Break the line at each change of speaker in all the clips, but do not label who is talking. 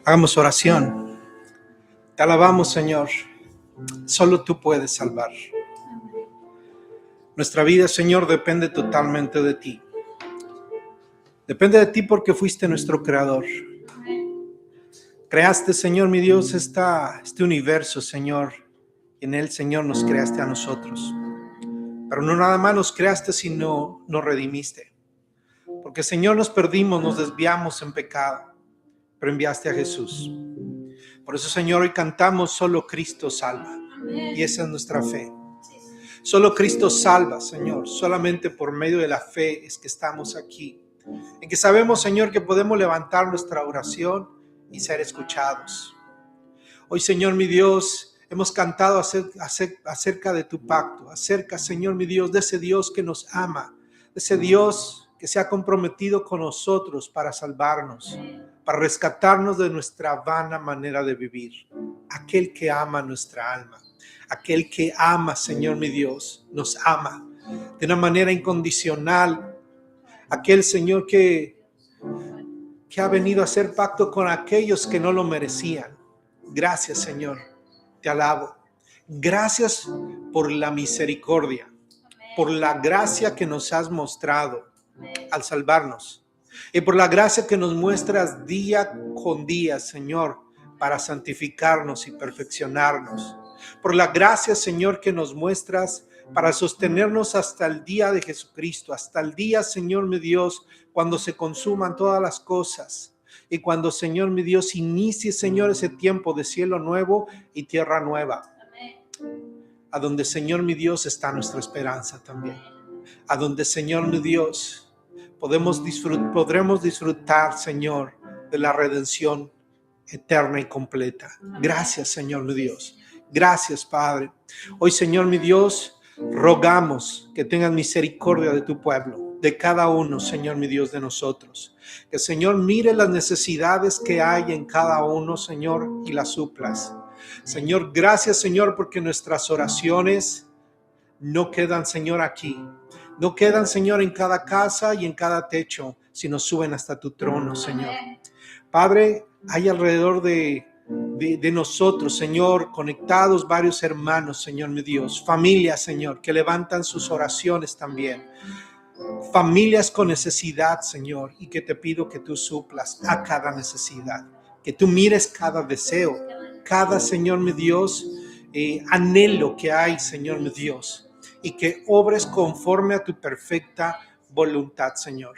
Hagamos oración. Te alabamos, Señor. Solo tú puedes salvar. Nuestra vida, Señor, depende totalmente de ti. Depende de ti porque fuiste nuestro creador. Creaste, Señor, mi Dios, este universo, Señor. Y en él, Señor, nos creaste a nosotros. Pero no nada más nos creaste, sino nos redimiste. Porque, Señor, nos perdimos, nos desviamos en pecado. Pero enviaste a Jesús. Por eso, Señor, hoy cantamos solo Cristo salva. Y esa es nuestra fe. Solo Cristo salva, Señor. Solamente por medio de la fe es que estamos aquí. En que sabemos, Señor, que podemos levantar nuestra oración y ser escuchados. Hoy, Señor, mi Dios, hemos cantado acerca de tu pacto. Acerca, Señor, mi Dios, de ese Dios que nos ama. De ese Dios que se ha comprometido con nosotros para salvarnos. Para rescatarnos de nuestra vana manera de vivir. Aquel que ama nuestra alma. Aquel que ama, Señor mi Dios, nos ama de una manera incondicional. Aquel Señor que ha venido a hacer pacto con aquellos que no lo merecían. Gracias, Señor, te alabo. Gracias por la misericordia, por la gracia que nos has mostrado al salvarnos y por la gracia que nos muestras día con día, Señor, para santificarnos y perfeccionarnos. Por la gracia, Señor, que nos muestras para sostenernos hasta el día de Jesucristo, hasta el día, Señor mi Dios, cuando se consuman todas las cosas y cuando, Señor mi Dios, inicie, Señor, ese tiempo de cielo nuevo y tierra nueva. A donde, Señor mi Dios, está nuestra esperanza también. A donde, Señor mi Dios, podremos disfrutar, Señor, de la redención eterna y completa. Gracias, Señor mi Dios. Gracias, Padre. Hoy, Señor mi Dios, rogamos que tengas misericordia de tu pueblo, de cada uno, Señor mi Dios, de nosotros. Que, Señor, mire las necesidades que hay en cada uno, Señor, y las suplas. Señor, gracias, Señor, porque nuestras oraciones no quedan, Señor, aquí. No quedan, Señor, en cada casa y en cada techo, sino suben hasta tu trono, Señor. Padre, hay alrededor de nosotros, Señor, conectados varios hermanos, Señor mi Dios, familias, Señor, que levantan sus oraciones también, familias con necesidad, Señor, y que te pido que tú suplas a cada necesidad, que tú mires cada deseo, cada, Señor mi Dios, anhelo que hay, Señor mi Dios, y que obres conforme a tu perfecta voluntad, Señor.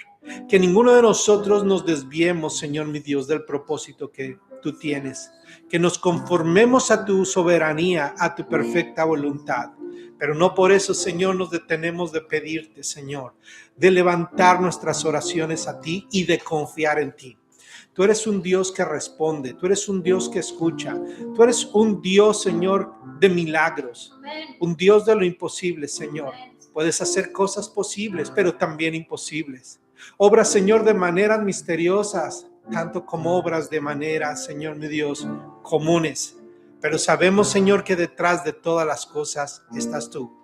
Que ninguno de nosotros nos desviemos, Señor mi Dios, del propósito que tú tienes. Que nos conformemos a tu soberanía, a tu perfecta voluntad. Pero no por eso, Señor, nos detenemos de pedirte, Señor, de levantar nuestras oraciones a ti y de confiar en ti. Tú eres un Dios que responde, tú eres un Dios que escucha, tú eres un Dios, Señor, de milagros, un Dios de lo imposible, Señor. Puedes hacer cosas posibles, pero también imposibles. Obras, Señor, de maneras misteriosas, tanto como obras de maneras, Señor mi Dios, comunes. Pero sabemos, Señor, que detrás de todas las cosas estás tú.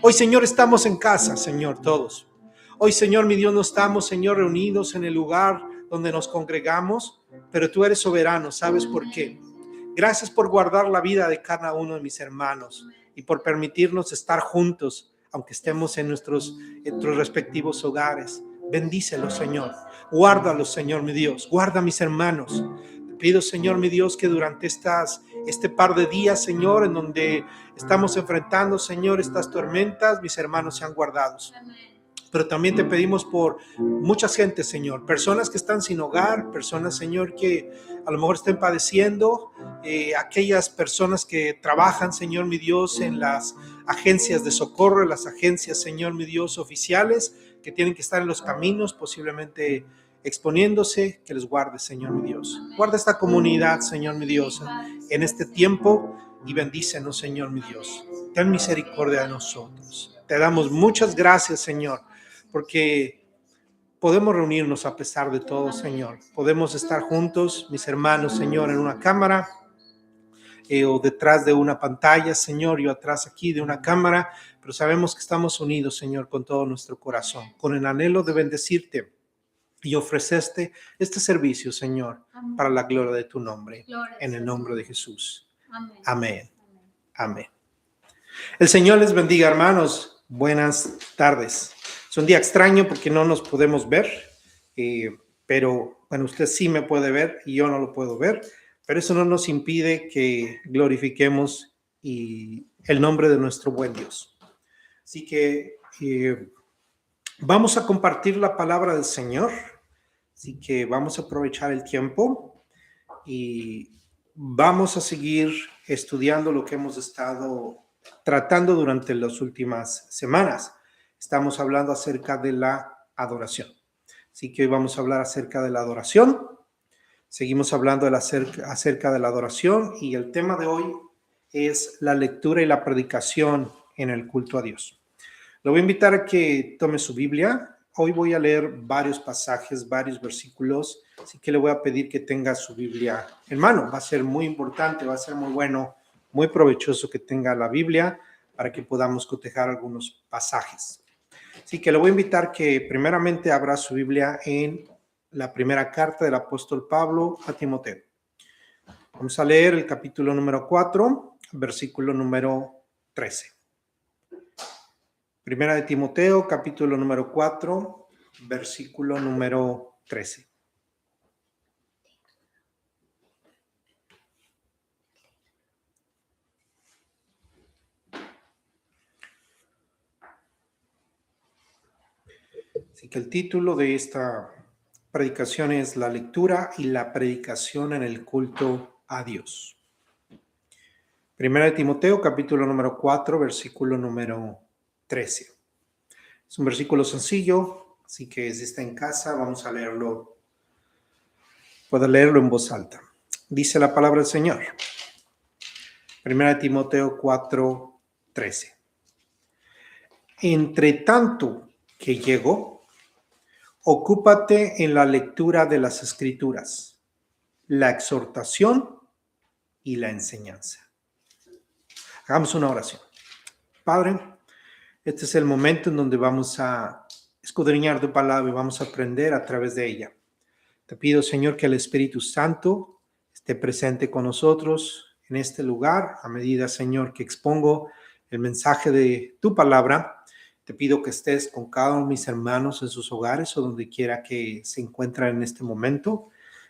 Hoy, Señor, estamos en casa, Señor, todos. Hoy, Señor, mi Dios, no estamos, Señor, reunidos en el lugar donde nos congregamos, pero tú eres soberano, ¿sabes por qué? Gracias por guardar la vida de cada uno de mis hermanos y por permitirnos estar juntos, aunque estemos en nuestros respectivos hogares. Bendícelos, Señor. Guárdalos, Señor, mi Dios. Guarda a mis hermanos. Te pido, Señor, mi Dios, que durante este par de días, Señor, en donde estamos enfrentando, Señor, estas tormentas, mis hermanos sean guardados. Pero también te pedimos por muchas gentes, Señor, personas que están sin hogar, personas, Señor, que a lo mejor estén padeciendo, aquellas personas que trabajan, Señor, mi Dios, en las agencias de socorro, en las agencias, Señor, mi Dios, oficiales, que tienen que estar en los caminos, posiblemente exponiéndose, que les guarde, Señor, mi Dios. Guarda esta comunidad, Señor, mi Dios, en este tiempo y bendícenos, Señor, mi Dios. Ten misericordia de nosotros. Te damos muchas gracias, Señor, porque podemos reunirnos a pesar de todo, Señor. Podemos estar juntos, mis hermanos, Señor, en una cámara o detrás de una pantalla, Señor, yo atrás aquí de una cámara, pero sabemos que estamos unidos, Señor, con todo nuestro corazón, con el anhelo de bendecirte y ofrecerte este servicio, Señor,
Amén.
para la gloria de tu nombre.
Gloria
En
sea
el
tu
nombre de
nombre.
Jesús.
Amén.
Amén.
Amén.
Amén. El Señor les bendiga, hermanos. Buenas tardes. Es un día extraño porque no nos podemos ver, pero bueno, usted sí me puede ver y yo no lo puedo ver, pero eso no nos impide que glorifiquemos el nombre de nuestro buen Dios. Así que vamos a compartir la palabra del Señor, así que vamos a aprovechar el tiempo y vamos a seguir estudiando lo que hemos estado tratando durante las últimas semanas. Estamos hablando acerca de la adoración. Así que hoy vamos a hablar acerca de la adoración. Seguimos hablando acerca de la adoración y el tema de hoy es la lectura y la predicación en el culto a Dios. Lo voy a invitar a que tome su Biblia. Hoy voy a leer varios pasajes, varios versículos, así que le voy a pedir que tenga su Biblia en mano. Va a ser muy importante, va a ser muy bueno, muy provechoso que tenga la Biblia para que podamos cotejar algunos pasajes. Así que le voy a invitar que primeramente abra su Biblia en la primera carta del apóstol Pablo a Timoteo. Vamos a leer el capítulo número 4, versículo número 13. Primera de Timoteo, capítulo número 4, versículo número 13. Así que el título de esta predicación es La lectura y la predicación en el culto a Dios. Primera de Timoteo, capítulo número 4, versículo número 13. Es un versículo sencillo, así que si está en casa, vamos a leerlo. Puede leerlo en voz alta. Dice la palabra del Señor. Primera de Timoteo 4, 13. Entre tanto que llego, ocúpate en la lectura de las Escrituras, la exhortación y la enseñanza. Hagamos una oración. Padre, este es el momento en donde vamos a escudriñar tu palabra y vamos a aprender a través de ella. Te pido, Señor, que el Espíritu Santo esté presente con nosotros en este lugar a medida, Señor, que expongo el mensaje de tu palabra. Te pido que estés con cada uno de mis hermanos en sus hogares o donde quiera que se encuentren en este momento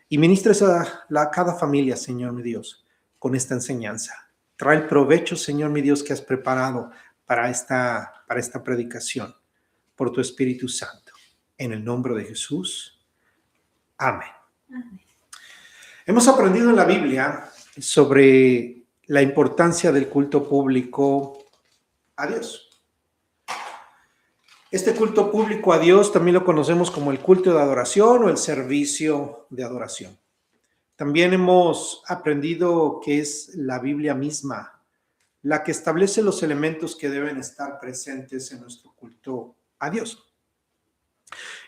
y ministres a cada familia, Señor mi Dios, con esta enseñanza. Trae el provecho, Señor mi Dios, que has preparado para esta predicación por tu Espíritu Santo. En el nombre de Jesús. Amén.
Amén.
Hemos aprendido en la Biblia sobre la importancia del culto público a Dios. Este culto público a Dios también lo conocemos como el culto de adoración o el servicio de adoración. También hemos aprendido que es la Biblia misma la que establece los elementos que deben estar presentes en nuestro culto a Dios.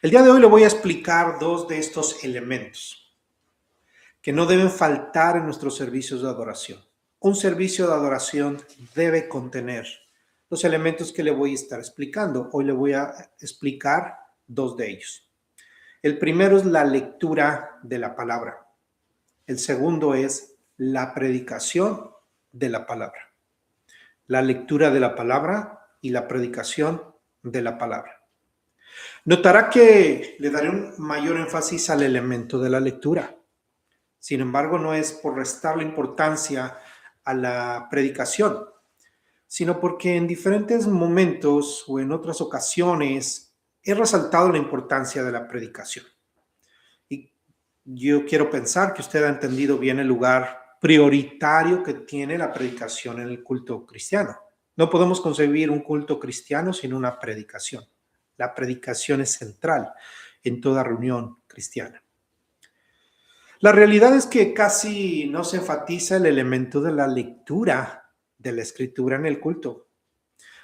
El día de hoy le voy a explicar dos de estos elementos que no deben faltar en nuestros servicios de adoración. Un servicio de adoración debe contener los elementos que le voy a estar explicando. Hoy le voy a explicar dos de ellos. El primero es la lectura de la palabra. El segundo es la predicación de la palabra. La lectura de la palabra y la predicación de la palabra. Notará que le daré un mayor énfasis al elemento de la lectura. Sin embargo, no es por restarle importancia a la predicación, sino porque en diferentes momentos o en otras ocasiones he resaltado la importancia de la predicación. Y yo quiero pensar que usted ha entendido bien el lugar prioritario que tiene la predicación en el culto cristiano. No podemos concebir un culto cristiano sin una predicación. La predicación es central en toda reunión cristiana. La realidad es que casi no se enfatiza el elemento de la lectura de la escritura en el culto.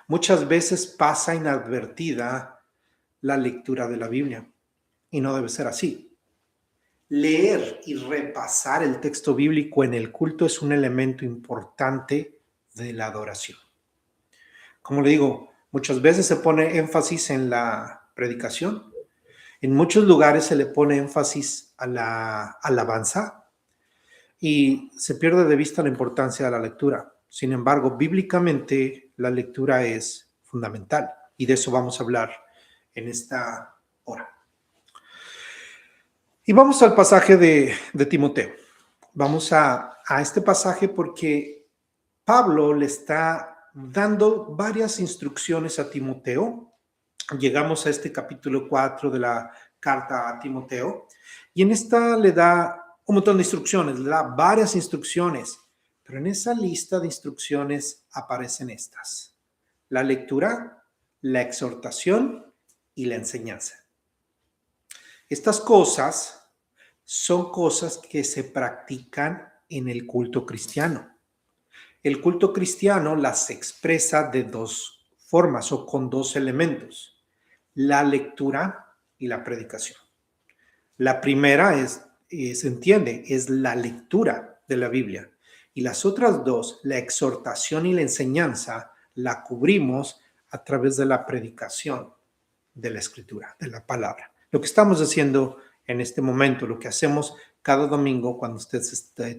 Muchas veces pasa inadvertida la lectura de la Biblia y no debe ser así. Leer y repasar el texto bíblico en el culto es un elemento importante de la adoración. Como le digo, muchas veces se pone énfasis en la predicación. En muchos lugares se le pone énfasis a la alabanza y se pierde de vista la importancia de la lectura. Sin embargo, bíblicamente la lectura es fundamental y de eso vamos a hablar en esta hora. Y vamos al pasaje de Timoteo. Vamos a este pasaje porque Pablo le está dando varias instrucciones a Timoteo. Llegamos a este capítulo 4 de la carta a Timoteo y en esta le da un montón de instrucciones, le da varias instrucciones, pero en esa lista de instrucciones aparecen estas: la lectura, la exhortación y la enseñanza. Estas cosas son cosas que se practican en el culto cristiano. El culto cristiano las expresa de dos formas o con dos elementos: la lectura y la predicación. La primera se entiende, es la lectura de la Biblia. Y las otras dos, la exhortación y la enseñanza, la cubrimos a través de la predicación de la Escritura, de la palabra. Lo que estamos haciendo en este momento, lo que hacemos cada domingo cuando usted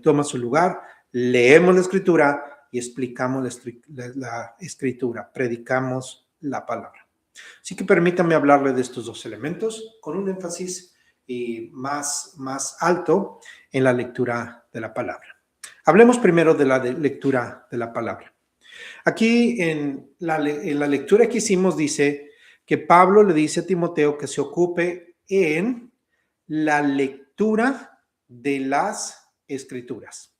toma su lugar, leemos la Escritura y explicamos la Escritura, predicamos la palabra. Así que permítame hablarle de estos dos elementos con un énfasis más alto en la lectura de la palabra. Hablemos primero de la lectura de la palabra. Aquí en la lectura que hicimos dice que Pablo le dice a Timoteo que se ocupe en la lectura de las Escrituras.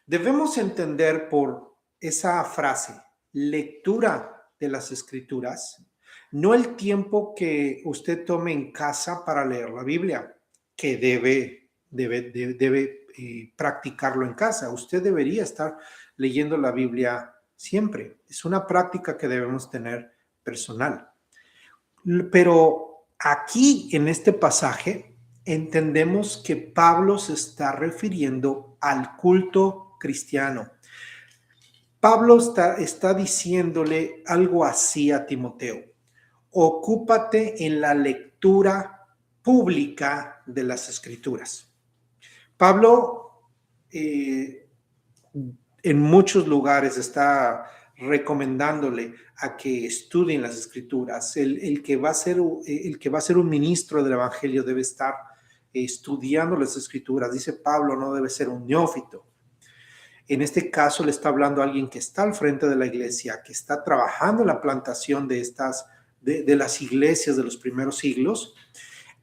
Debemos entender por esa frase, lectura de las Escrituras, no el tiempo que usted tome en casa para leer la Biblia, que debe practicarlo en casa. Usted debería estar leyendo la Biblia siempre. Es una práctica que debemos tener personal. Pero aquí en este pasaje entendemos que Pablo se está refiriendo al culto cristiano. Pablo está diciéndole algo así a Timoteo: ocúpate en la lectura pública de las Escrituras. Pablo en muchos lugares está recomendándole a que estudien las Escrituras. El que va a ser un ministro del Evangelio debe estar estudiando las Escrituras. Dice Pablo, no debe ser un neófito. En este caso le está hablando a alguien que está al frente de la iglesia, que está trabajando en la plantación de las iglesias de los primeros siglos,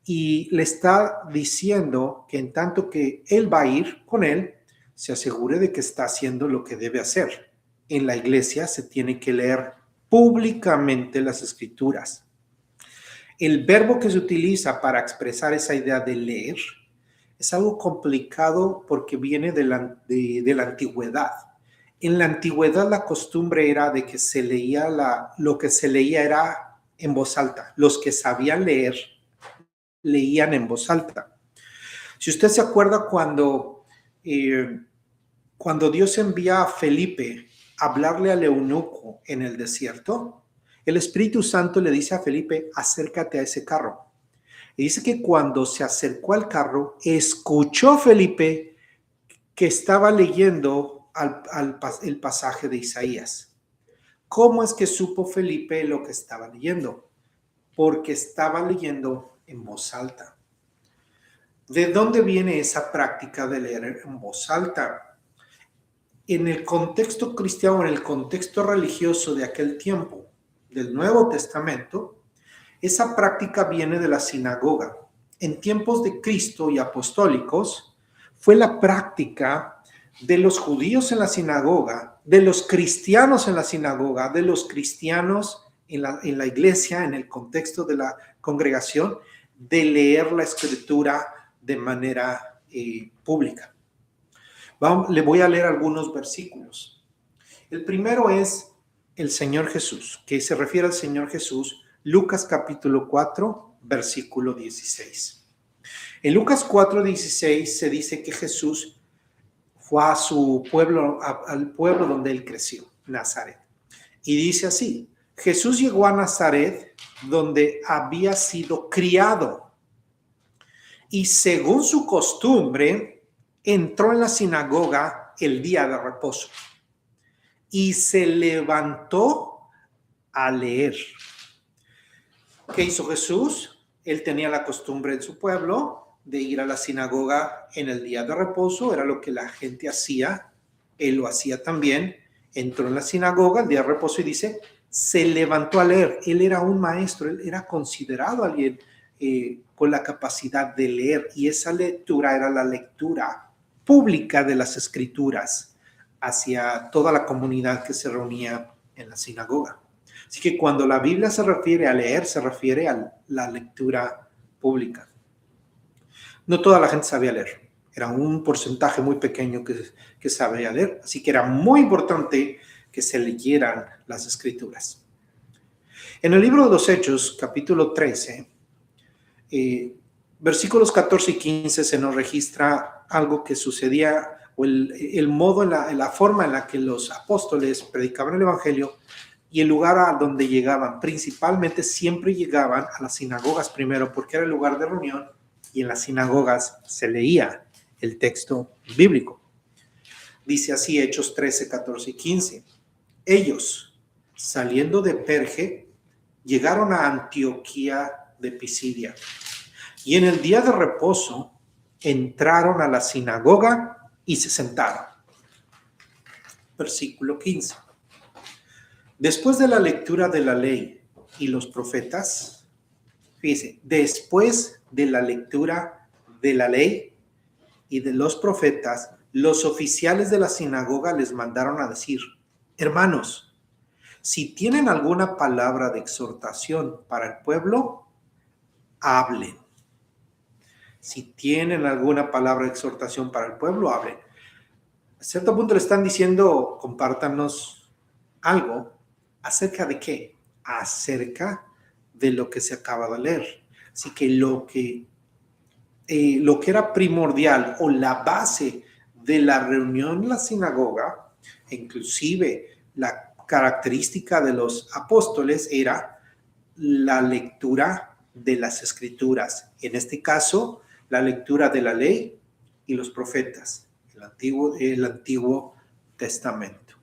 y le está diciendo que en tanto que él va a ir con él, se asegure de que está haciendo lo que debe hacer. En la iglesia se tiene que leer públicamente las Escrituras. El verbo que se utiliza para expresar esa idea de leer es algo complicado porque viene de la antigüedad. En la antigüedad la costumbre era de que se leía lo que se leía era en voz alta. Los que sabían leer leían en voz alta. Si usted se acuerda cuando Dios envía a Felipe a hablarle al eunuco en el desierto, el Espíritu Santo le dice a Felipe: acércate a ese carro. Y dice que cuando se acercó al carro, escuchó Felipe que estaba leyendo el pasaje de Isaías. ¿Cómo es que supo Felipe lo que estaba leyendo? Porque estaba leyendo en voz alta. ¿De dónde viene esa práctica de leer en voz alta? En el contexto cristiano, en el contexto religioso de aquel tiempo, del Nuevo Testamento, esa práctica viene de la sinagoga. En tiempos de Cristo y apostólicos, fue la práctica de los judíos en la sinagoga, de los cristianos en la sinagoga, de los cristianos en la iglesia, en el contexto de la congregación, de leer la Escritura de manera pública. Le voy a leer algunos versículos. El primero es el Señor Jesús, que se refiere al Señor Jesús, Lucas capítulo 4, versículo 16. En Lucas 4, 16 se dice que Jesús fue a su pueblo, al pueblo donde él creció, Nazaret. Y dice así: Jesús llegó a Nazaret, donde había sido criado. y según su costumbre, entró en la sinagoga el día de reposo y se levantó a leer. ¿Qué hizo Jesús? Él tenía la costumbre en su pueblo de ir a la sinagoga en el día de reposo, era lo que la gente hacía, él lo hacía también, entró en la sinagoga el día de reposo y dice, se levantó a leer. Él era un maestro, él era considerado alguien con la capacidad de leer, y esa lectura era la lectura pública de las escrituras hacia toda la comunidad que se reunía en la sinagoga. Así que cuando la Biblia se refiere a leer, se refiere a la lectura pública. No toda la gente sabía leer, era un porcentaje muy pequeño que sabía leer, así que era muy importante que se leyeran las escrituras. En el libro de los Hechos, capítulo 13, versículos 14 y 15 se nos registra algo que sucedía, o el modo, la forma en la que los apóstoles predicaban el evangelio y el lugar a donde llegaban. Principalmente siempre llegaban a las sinagogas primero, porque era el lugar de reunión, y en las sinagogas se leía el texto bíblico. Dice así Hechos 13, 14 y 15. Ellos, saliendo de Perge, llegaron a Antioquía de Pisidia, y en el día de reposo entraron a la sinagoga y se sentaron. Versículo 15. Después de la lectura de la ley y los profetas, fíjese, después de la lectura de la ley y de los profetas, los oficiales de la sinagoga les mandaron a decir, hermanos, si tienen alguna palabra de exhortación para el pueblo, hablen. Si tienen alguna palabra de exhortación para el pueblo, hablen. A cierto punto le están diciendo, compártanos algo. ¿Acerca de qué? Acerca de lo que se acaba de leer. Así que lo que era primordial o la base de la reunión en la sinagoga, inclusive la característica de los apóstoles, era la lectura de las escrituras. En este caso, la lectura de la ley y los profetas, el Antiguo Testamento.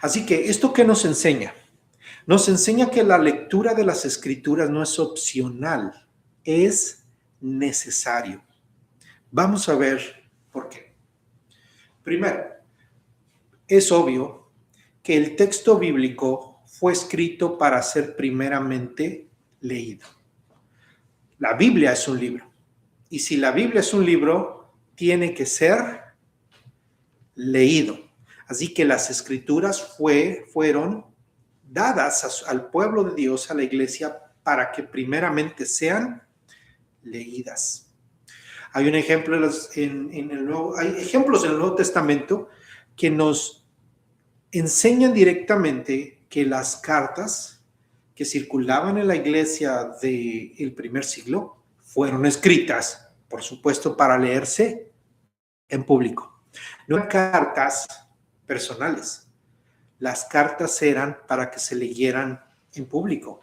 Así que, ¿esto qué nos enseña? Nos enseña que la lectura de las escrituras no es opcional, es necesario. Vamos a ver por qué. Primero, es obvio que el texto bíblico fue escrito para ser primeramente leído. La Biblia es un libro, y si la Biblia es un libro, tiene que ser leído. Así que las escrituras fueron dadas al pueblo de Dios, a la iglesia, para que primeramente sean leídas. Hay un ejemplo hay ejemplos en el Nuevo Testamento que nos enseñan directamente que las cartas que circulaban en la iglesia del primer siglo fueron escritas, por supuesto, para leerse en público. No eran cartas personales. Las cartas eran para que se leyeran en público.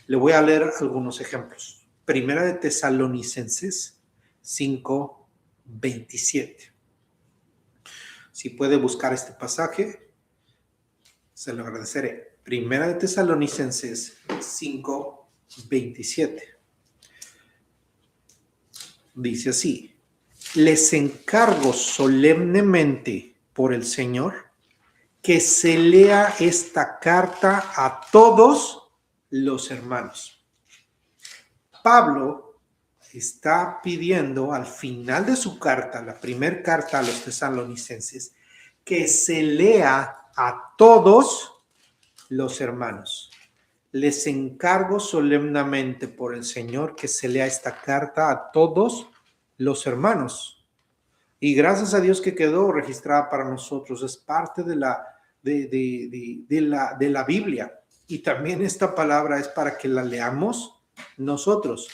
Le voy a leer algunos ejemplos. Primera de Tesalonicenses 5:27. Si puede buscar este pasaje, se lo agradeceré. Primera de Tesalonicenses 5:27. Dice así: les encargo solemnemente por el Señor que se lea esta carta a todos los hermanos. Pablo está pidiendo al final de su carta, la primera carta a los tesalonicenses, que se lea a todos los hermanos. Les encargo solemnemente por el Señor que se lea esta carta a todos los hermanos. Y gracias a Dios que quedó registrada para nosotros, es parte de la Biblia. Y también esta palabra es para que la leamos nosotros.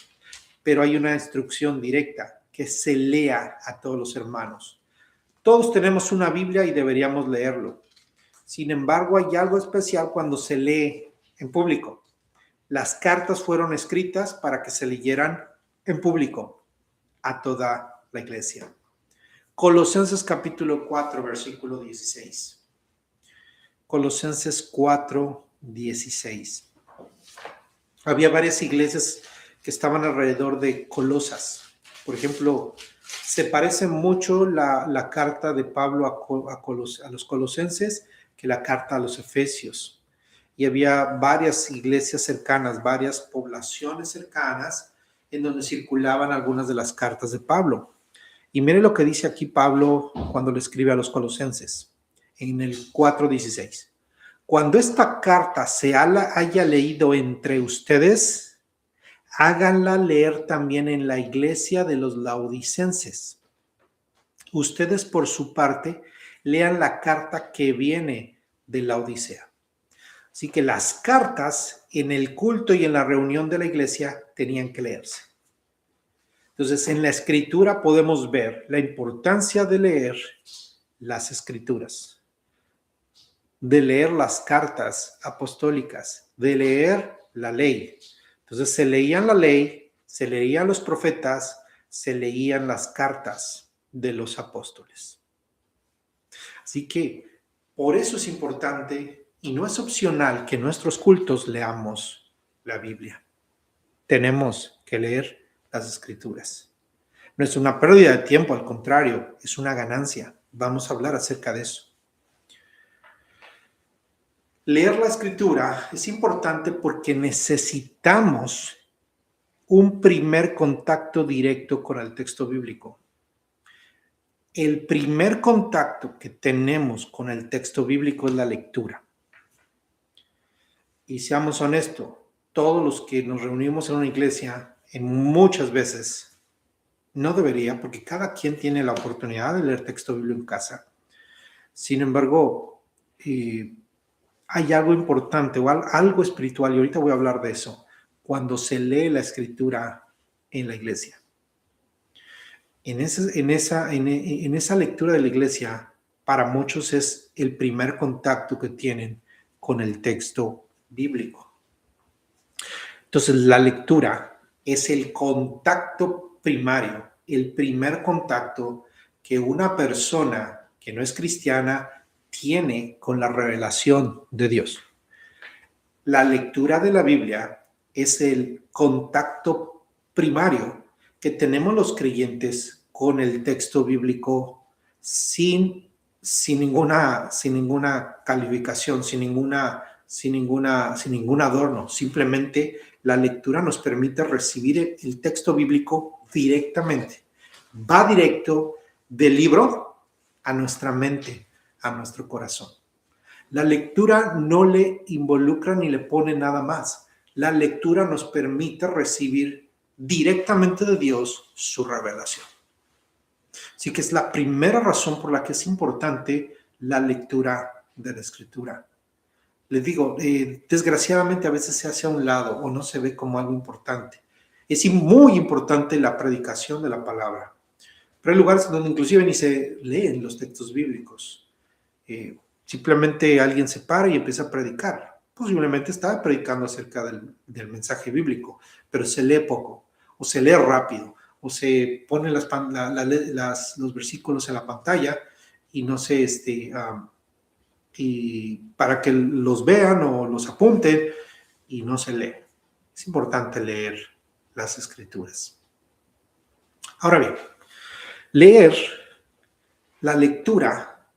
Pero hay una instrucción directa, que se lea a todos los hermanos. Todos tenemos una Biblia y deberíamos leerlo. Sin embargo, hay algo especial cuando se lee en público. Las cartas fueron escritas para que se leyeran en público. a toda la iglesia. Colosenses capítulo 4, versículo 16. Colosenses 4, 16. Había varias iglesias que estaban alrededor de Colosas. Por ejemplo, se parece mucho la carta de Pablo a los colosenses que la carta a los efesios. Y había varias iglesias cercanas, varias poblaciones cercanas en donde circulaban algunas de las cartas de Pablo. Y mire lo que dice aquí Pablo cuando le escribe a los colosenses, en el 4:16. Cuando esta carta se haya leído entre ustedes, háganla leer también en la iglesia de los laodicenses. Ustedes, por su parte, lean la carta que viene de la Odisea. Así que las cartas en el culto y en la reunión de la iglesia tenían que leerse. Entonces, en la escritura podemos ver la importancia de leer las escrituras, de leer las cartas apostólicas, de leer la ley. Entonces, se leían la ley, se leían los profetas, se leían las cartas de los apóstoles. Así que, por eso es importante y no es opcional que en nuestros cultos leamos la Biblia. Tenemos que leer las escrituras. No es una pérdida de tiempo, al contrario, es una ganancia. Vamos a hablar acerca de eso. Leer la escritura es importante porque necesitamos un primer contacto directo con el texto bíblico. El primer contacto que tenemos con el texto bíblico es la lectura. Y seamos honestos, todos los que nos reunimos en una iglesia, muchas veces, no debería, porque cada quien tiene la oportunidad de leer texto bíblico en casa. Sin embargo, hay algo importante o algo espiritual, y ahorita voy a hablar de eso, cuando se lee la escritura en la iglesia. En esa lectura de la iglesia, para muchos es el primer contacto que tienen con el texto bíblico. Entonces, la lectura es el contacto primario, el primer contacto que una persona que no es cristiana tiene con la revelación de Dios. La lectura de la Biblia es el contacto primario que tenemos los creyentes con el texto bíblico sin ninguna calificación, sin ningún adorno. Simplemente la lectura nos permite recibir el texto bíblico directamente. Va directo del libro a nuestra mente, a nuestro corazón. La lectura no le involucra ni le pone nada más. La lectura nos permite recibir directamente de Dios su revelación. Así que es la primera razón por la que es importante la lectura de la Escritura. Les digo, desgraciadamente a veces se hace a un lado o no se ve como algo importante. Es muy importante la predicación de la palabra. Pero hay lugares donde inclusive ni se leen los textos bíblicos. Simplemente alguien se para y empieza a predicar. Posiblemente está predicando acerca del mensaje bíblico, pero se lee poco, o se lee rápido, o se pone los versículos en la pantalla y no sé, y para que los vean o los apunten y no se lee. Es importante leer las escrituras. Ahora bien, leer, la lectura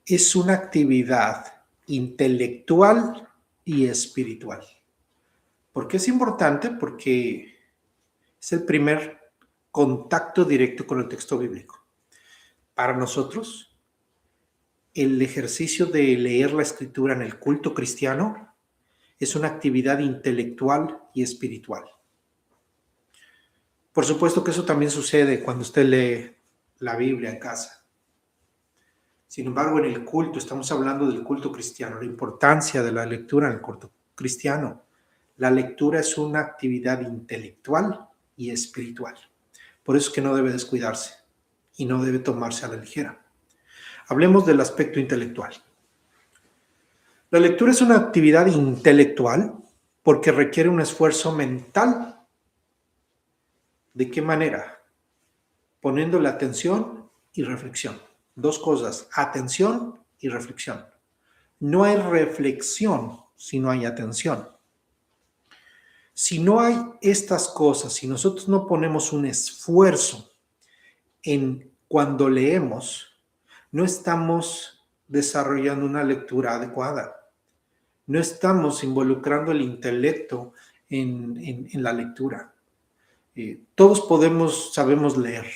es una actividad intelectual y espiritual. ¿Por qué es importante? Porque es el primer contacto directo con el texto bíblico. Para nosotros, el ejercicio de leer la escritura en el culto cristiano es una actividad intelectual y espiritual. Por supuesto que eso también sucede cuando usted lee la Biblia en casa. Sin embargo, en el culto, estamos hablando del culto cristiano, la importancia de la lectura en el culto cristiano. La lectura es una actividad intelectual y espiritual. Por eso es que no debe descuidarse y no debe tomarse a la ligera. Hablemos del aspecto intelectual. La lectura es una actividad intelectual porque requiere un esfuerzo mental. ¿De qué manera? poniéndole atención y reflexión. Dos cosas, atención y reflexión. No hay reflexión si no hay atención. Si no hay estas cosas, si nosotros no ponemos un esfuerzo en cuando leemos, no estamos desarrollando una lectura adecuada. No estamos involucrando el intelecto en la lectura. Todos sabemos leer.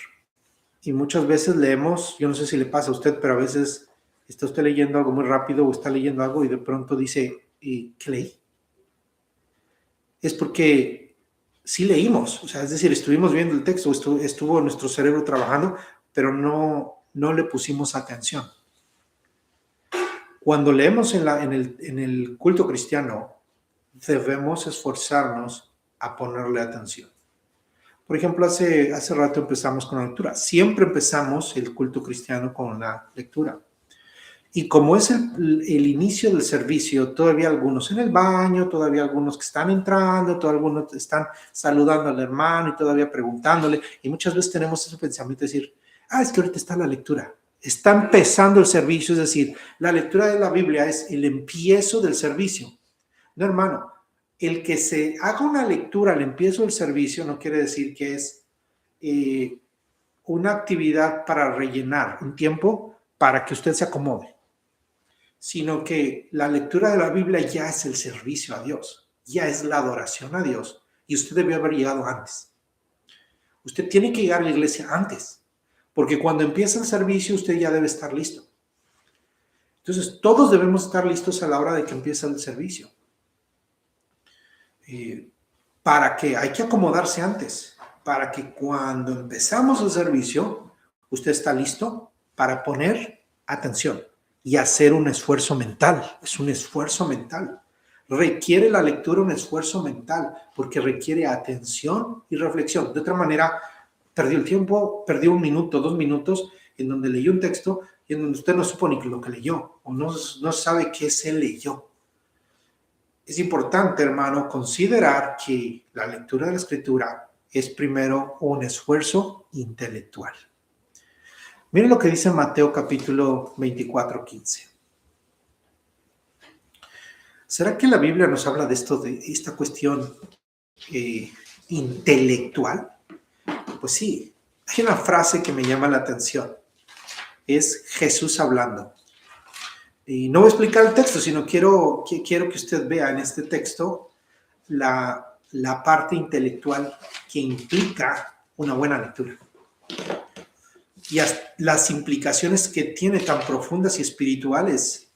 Y muchas veces leemos, yo no sé si le pasa a usted, pero a veces está usted leyendo algo muy rápido o está leyendo algo y de pronto dice, ¿qué leí? Es porque sí leímos, o sea, es decir, estuvimos viendo el texto, estuvo nuestro cerebro trabajando, pero no le pusimos atención. Cuando leemos en el culto cristiano, debemos esforzarnos a ponerle atención. Por ejemplo, hace rato empezamos con la lectura. Siempre empezamos el culto cristiano con la lectura. Y como es el inicio del servicio, todavía algunos en el baño, todavía algunos que están entrando, todavía algunos están saludando al hermano y todavía preguntándole. Y muchas veces tenemos ese pensamiento de decir, es que ahorita está la lectura. Está empezando el servicio, es decir, la lectura de la Biblia es el empiezo del servicio. No, hermano, el que se haga una lectura al empiezo del servicio no quiere decir que es una actividad para rellenar un tiempo para que usted se acomode, sino que la lectura de la Biblia ya es el servicio a Dios, ya es la adoración a Dios, y usted debió haber llegado antes. Usted tiene que llegar a la iglesia antes, porque cuando empieza el servicio usted ya debe estar listo. Entonces, todos debemos estar listos a la hora de que empieza el servicio. Para que hay que acomodarse antes, para que cuando empezamos el servicio, usted está listo para poner atención y hacer un esfuerzo mental. Es un esfuerzo mental. Requiere la lectura un esfuerzo mental porque requiere atención y reflexión. De otra manera, perdió el tiempo, perdió 1 minuto, 2 minutos en donde leyó un texto y en donde usted no supo ni lo que leyó o no sabe qué se leyó. Es importante, hermano, considerar que la lectura de la Escritura es primero un esfuerzo intelectual. Miren lo que dice Mateo capítulo 24, 15. ¿Será que la Biblia nos habla de esta cuestión intelectual? Pues sí, hay una frase que me llama la atención. Es Jesús hablando. Y no voy a explicar el texto, sino quiero que usted vea en este texto la parte intelectual que implica una buena lectura. Y las implicaciones que tiene tan profundas y espirituales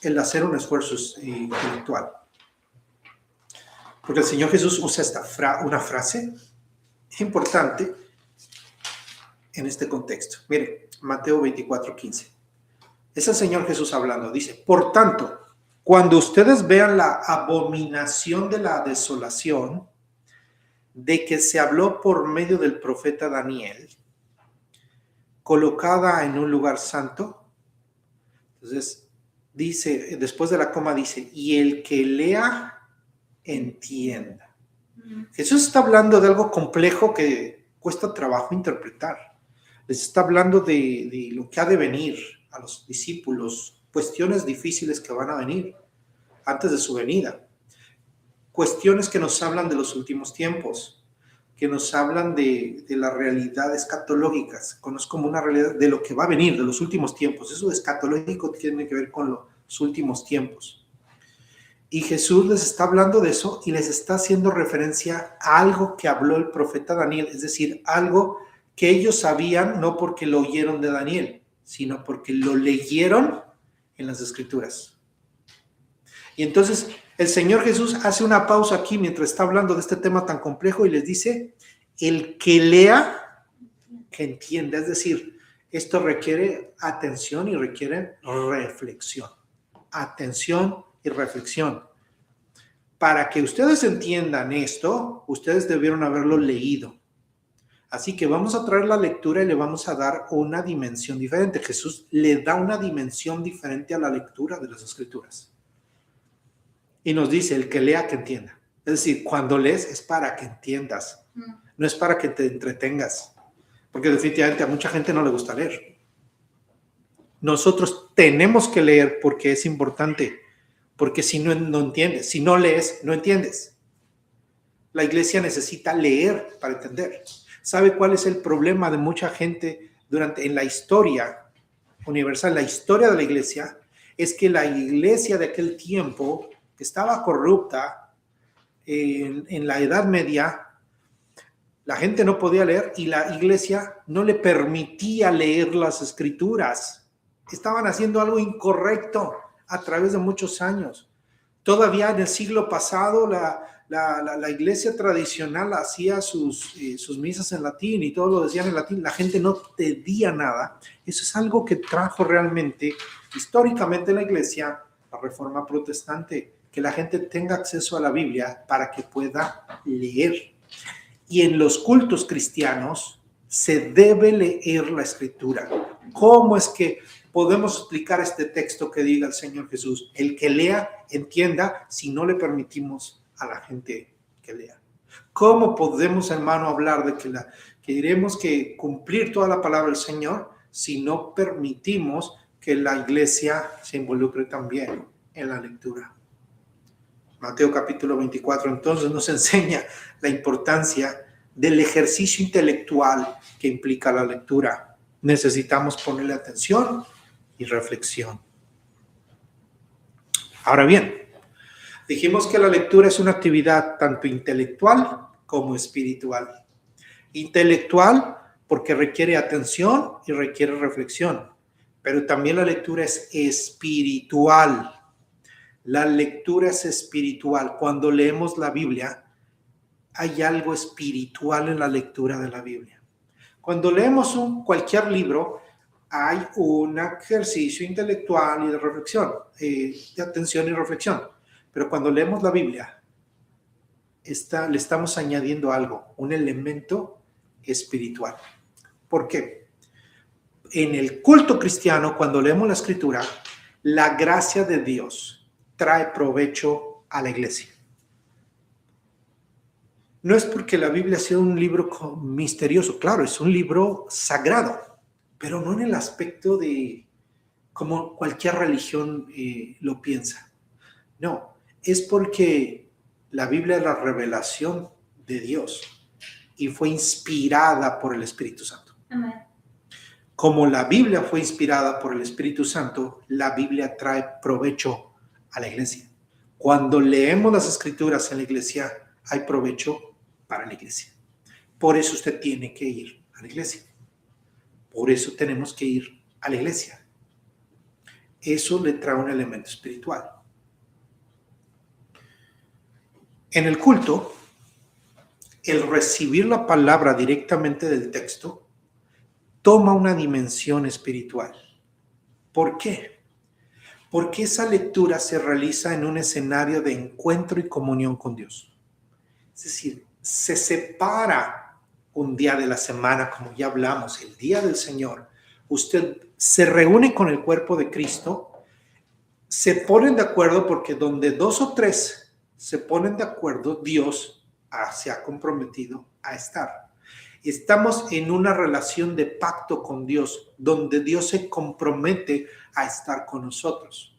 el hacer un esfuerzo intelectual. Porque el Señor Jesús usa una frase importante en este contexto. Mire, Mateo 24, 15. Es el Señor Jesús hablando. Dice, por tanto, cuando ustedes vean la abominación de la desolación de que se habló por medio del profeta Daniel, colocada en un lugar santo, entonces dice, después de la coma dice, y el que lea, entienda. Jesús está hablando de algo complejo que cuesta trabajo interpretar. Les está hablando de lo que ha de venir a los discípulos, cuestiones difíciles que van a venir antes de su venida, cuestiones que nos hablan de los últimos tiempos, que nos hablan de las realidades escatológicas, como una realidad de lo que va a venir, de los últimos tiempos. Eso escatológico tiene que ver con los últimos tiempos. Y Jesús les está hablando de eso y les está haciendo referencia a algo que habló el profeta Daniel, es decir, algo que ellos sabían no porque lo oyeron de Daniel, sino porque lo leyeron en las Escrituras. Y entonces el Señor Jesús hace una pausa aquí mientras está hablando de este tema tan complejo y les dice, el que lea, que entienda. Es decir, esto requiere atención y requiere reflexión. Atención y reflexión. Para que ustedes entiendan esto, ustedes debieron haberlo leído. Así que vamos a traer la lectura y le vamos a dar una dimensión diferente. Jesús le da una dimensión diferente a la lectura de las Escrituras. Y nos dice, el que lea, que entienda. Es decir, cuando lees es para que entiendas. No es para que te entretengas. porque definitivamente a mucha gente no le gusta leer. Nosotros tenemos que leer porque es importante, porque si no, no entiendes, si no lees, no entiendes. La iglesia necesita leer para entender. ¿Sabe cuál es el problema de mucha gente en la historia universal, la historia de la iglesia? Es que la iglesia de aquel tiempo, que estaba corrupta en la Edad Media, la gente no podía leer y la iglesia no le permitía leer las escrituras. Estaban haciendo algo incorrecto a través de muchos años. Todavía en el siglo pasado la iglesia tradicional hacía sus misas en latín y todo lo decían en latín. La gente no entendía nada. Eso es algo que trajo realmente, históricamente, la iglesia, la reforma protestante, que la gente tenga acceso a la Biblia para que pueda leer. Y en los cultos cristianos se debe leer la escritura. ¿Cómo es que podemos explicar este texto que diga el Señor Jesús? El que lea, entienda, si no le permitimos a la gente que lea. ¿Cómo podemos, hermano, hablar de que diremos que cumplir toda la palabra del Señor si no permitimos que la iglesia se involucre también en la lectura? Mateo capítulo 24 entonces nos enseña la importancia del ejercicio intelectual que implica la lectura. Necesitamos ponerle atención y reflexión. Ahora bien, dijimos que la lectura es una actividad tanto intelectual como espiritual. Intelectual porque requiere atención y requiere reflexión, pero también la lectura es espiritual. La lectura es espiritual. Cuando leemos la Biblia, hay algo espiritual en la lectura de la Biblia. Cuando leemos cualquier libro, hay un ejercicio intelectual y de reflexión, de atención y reflexión. Pero cuando leemos la Biblia, le estamos añadiendo algo, un elemento espiritual. ¿Por qué? En el culto cristiano, cuando leemos la Escritura, la gracia de Dios trae provecho a la iglesia. No es porque la Biblia sea un libro misterioso, claro, es un libro sagrado, pero no en el aspecto de como cualquier religión lo piensa. No, es porque la Biblia es la revelación de Dios y fue inspirada por el Espíritu Santo. Amén. Como la Biblia fue inspirada por el Espíritu Santo, la Biblia trae provecho a la iglesia. Cuando leemos las escrituras en la iglesia, hay provecho para la iglesia. Por eso usted tiene que ir a la iglesia. Por eso tenemos que ir a la iglesia. Eso le trae un elemento espiritual. En el culto, el recibir la palabra directamente del texto toma una dimensión espiritual. ¿Por qué? Porque esa lectura se realiza en un escenario de encuentro y comunión con Dios. Es decir, se separa un día de la semana, como ya hablamos, el día del Señor. Usted se reúne con el cuerpo de Cristo, se ponen de acuerdo porque donde 2 o 3 se ponen de acuerdo, Dios se ha comprometido a estar. Estamos en una relación de pacto con Dios, donde Dios se compromete a estar con nosotros.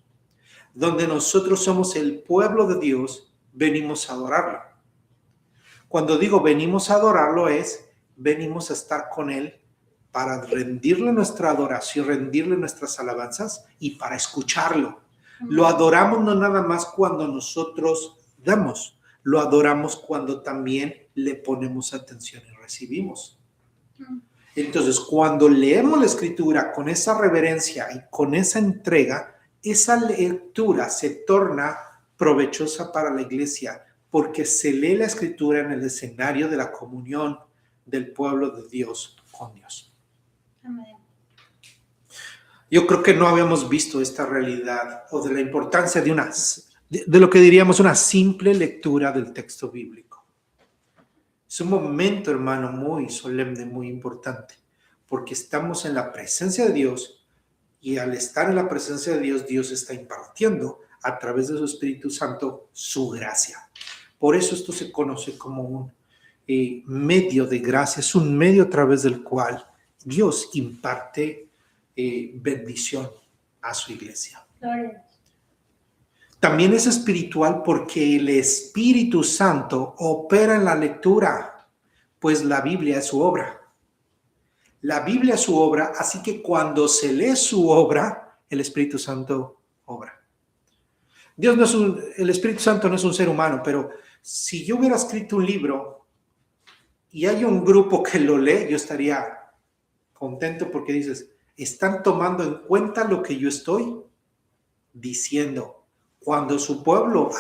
Donde nosotros somos el pueblo de Dios, venimos a adorarlo. Cuando digo venimos a adorarlo venimos a estar con Él para rendirle nuestra adoración, rendirle nuestras alabanzas y para escucharlo. Lo adoramos no nada más cuando nosotros damos, lo adoramos cuando también le ponemos atención y recibimos. Entonces, cuando leemos la Escritura con esa reverencia y con esa entrega, esa lectura se torna provechosa para la iglesia porque se lee la Escritura en el escenario de la comunión del pueblo de Dios con Dios. Amén. Yo creo que no habíamos visto esta realidad o de la importancia de lo que diríamos una simple lectura del texto bíblico. Es un momento, hermano, muy solemne, muy importante, porque estamos en la presencia de Dios y al estar en la presencia de Dios, Dios está impartiendo a través de su Espíritu Santo su gracia. Por eso esto se conoce como medio de gracia, es un medio a través del cual Dios imparte bendición a su iglesia.
Gloria.
También es espiritual porque el Espíritu Santo opera en la lectura, pues la Biblia es su obra. La Biblia es su obra, así que cuando se lee su obra, el Espíritu Santo obra. Dios no es el Espíritu Santo no es un ser humano, pero si yo hubiera escrito un libro y hay un grupo que lo lee, yo estaría contento porque dices, están tomando en cuenta lo que yo estoy diciendo. Cuando su pueblo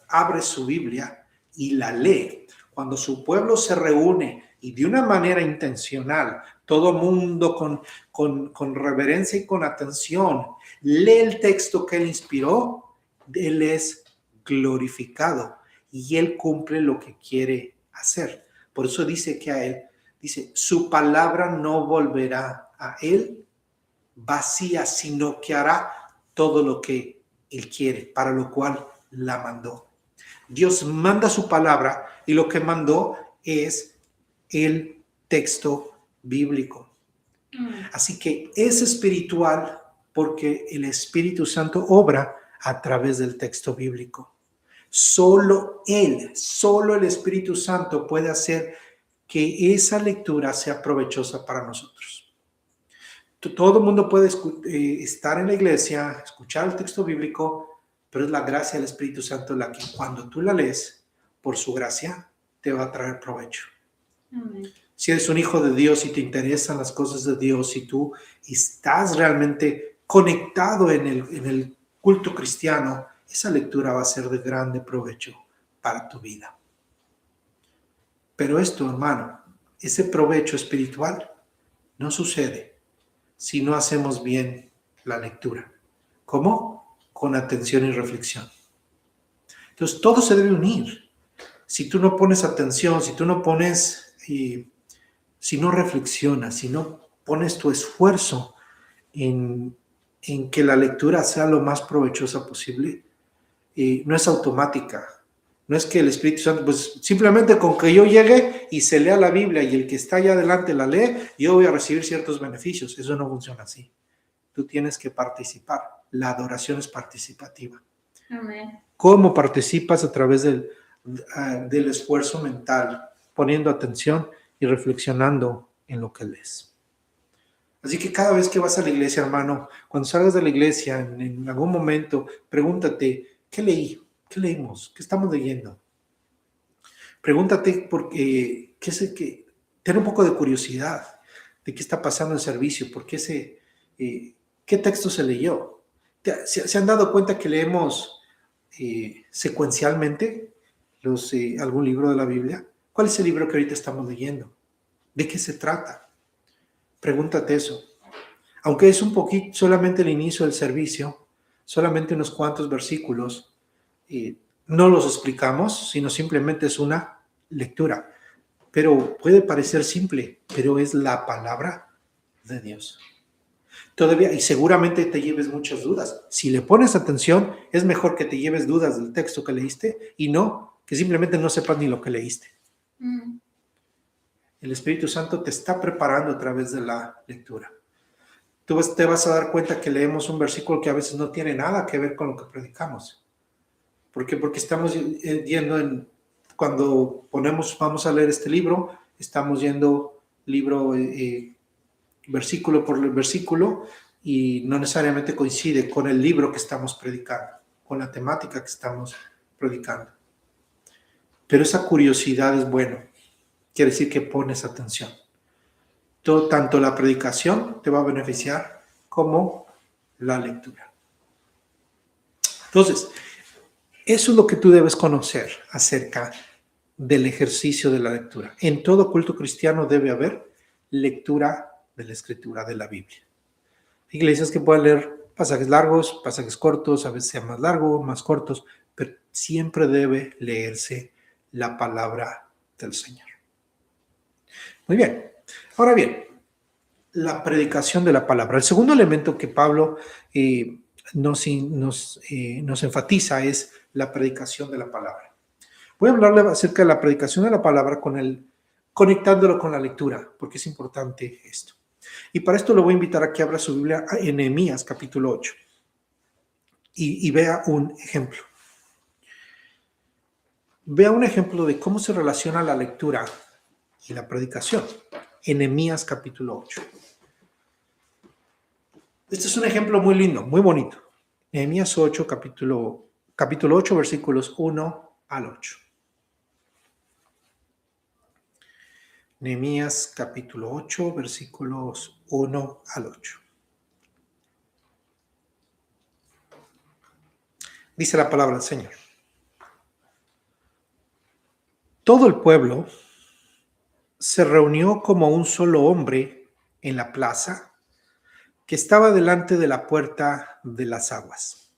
abre su Biblia y la lee, cuando su pueblo se reúne y de una manera intencional, todo mundo con reverencia y con atención, lee el texto que él inspiró, él es glorificado y él cumple lo que quiere hacer. Por eso dice que a él, dice, su palabra no volverá a él vacía, sino que hará todo lo que él quiere, para lo cual la mandó. Dios manda su palabra y lo que mandó es el texto bíblico. Así que es espiritual porque el Espíritu Santo obra a través del texto bíblico. Solo el Espíritu Santo puede hacer que esa lectura sea provechosa para nosotros. Todo el mundo puede estar en la iglesia, escuchar el texto bíblico, pero es la gracia del Espíritu Santo la que cuando tú la lees, por su gracia, te va a traer provecho.
Amén.
Si eres un hijo de Dios y te interesan las cosas de Dios y tú estás realmente conectado en el culto cristiano, esa lectura va a ser de grande provecho para tu vida. Pero esto, hermano, ese provecho espiritual no sucede si no hacemos bien la lectura. ¿Cómo? Con atención y reflexión. Entonces, todo se debe unir. Si tú no pones atención, si tú no pones, si no reflexionas, si no pones tu esfuerzo en que la lectura sea lo más provechosa posible, no es automática. No es que el Espíritu Santo, pues simplemente con que yo llegue y se lea la Biblia y el que está allá adelante la lee, yo voy a recibir ciertos beneficios. Eso no funciona así. Tú tienes que participar. La adoración es participativa.
Amén.
¿Cómo participas? A través del esfuerzo mental, poniendo atención y reflexionando en lo que lees. Así que cada vez que vas a la iglesia, hermano, cuando salgas de la iglesia, en algún momento, pregúntate, ¿qué leí? ¿Qué leímos? ¿Qué estamos leyendo? Pregúntate porque ten un poco de curiosidad de qué está pasando en el servicio, qué texto se leyó. ¿Se han dado cuenta que leemos secuencialmente algún libro de la Biblia? ¿Cuál es el libro que ahorita estamos leyendo? ¿De qué se trata? Pregúntate eso. Aunque es un poquito, solamente el inicio del servicio, solamente unos cuantos versículos, no los explicamos, sino simplemente es una lectura. Pero puede parecer simple, pero es la palabra de Dios. Todavía, y seguramente te lleves muchas dudas. Si le pones atención, es mejor que te lleves dudas del texto que leíste y no que simplemente no sepas ni lo que leíste. El Espíritu Santo te está preparando a través de la lectura. Tú te vas a dar cuenta que leemos un versículo que a veces no tiene nada que ver con lo que predicamos. ¿Por qué? Porque estamos yendo cuando vamos a leer este libro, estamos yendo versículo por versículo y no necesariamente coincide con el libro que estamos predicando, con la temática que estamos predicando. Pero esa curiosidad es bueno, quiere decir que pones atención. Tanto la predicación te va a beneficiar como la lectura. Entonces, eso es lo que tú debes conocer acerca del ejercicio de la lectura. En todo culto cristiano debe haber lectura de la Escritura, de la Biblia. Hay iglesias que pueden leer pasajes largos, pasajes cortos, a veces sean más largos, más cortos, pero siempre debe leerse la palabra del Señor. Muy bien. Ahora bien, la predicación de la palabra. El segundo elemento que Pablo nos enfatiza es la predicación de la palabra. Voy a hablarle acerca de la predicación de la palabra conectándolo con la lectura, porque es importante esto. Y para esto lo voy a invitar a que abra su Biblia en Nehemías capítulo 8 y vea un ejemplo. Vea un ejemplo de cómo se relaciona la lectura y la predicación en Nehemías capítulo 8. Este es un ejemplo muy lindo, muy bonito. Nehemías 8, capítulo 8, versículos 1 al 8. Nehemías capítulo 8, versículos 1 al 8. Dice la palabra del Señor. Todo el pueblo se reunió como un solo hombre en la plaza que estaba delante de la puerta de las aguas.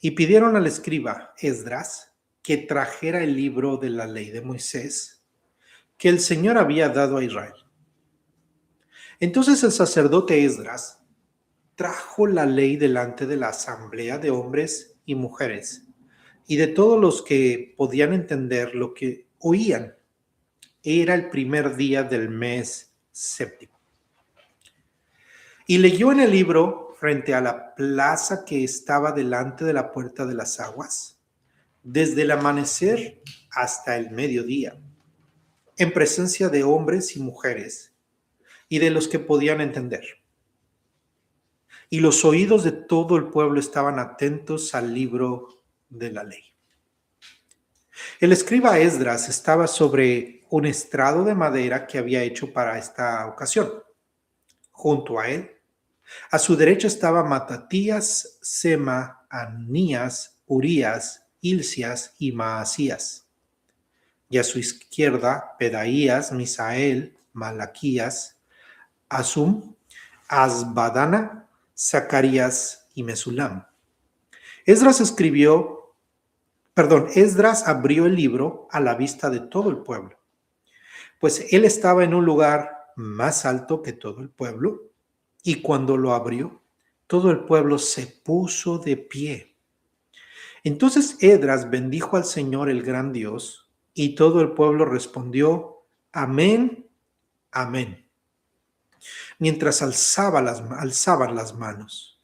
Y pidieron al escriba Esdras que trajera el libro de la ley de Moisés que el Señor había dado a Israel. Entonces el sacerdote Esdras trajo la ley delante de la asamblea de hombres y mujeres y de todos los que podían entender lo que oían. Era el primer día del mes séptimo. Y leyó en el libro frente a la plaza que estaba delante de la puerta de las aguas, desde el amanecer hasta el mediodía, en presencia de hombres y mujeres y de los que podían entender. Y los oídos de todo el pueblo estaban atentos al libro de la ley. El escriba Esdras estaba sobre un estrado de madera que había hecho para esta ocasión. Junto a él, a su derecha estaba Matatías, Sema, Anías, Urías, Hilcias y Maasías. Y a su izquierda, Pedaías, Misael, Malaquías, Asum, Asbadana, Zacarías y Mesulam. Esdras abrió el libro a la vista de todo el pueblo, pues él estaba en un lugar más alto que todo el pueblo, y cuando lo abrió, todo el pueblo se puso de pie. Entonces Esdras bendijo al Señor el gran Dios, y todo el pueblo respondió, amén, amén, mientras alzaban las manos.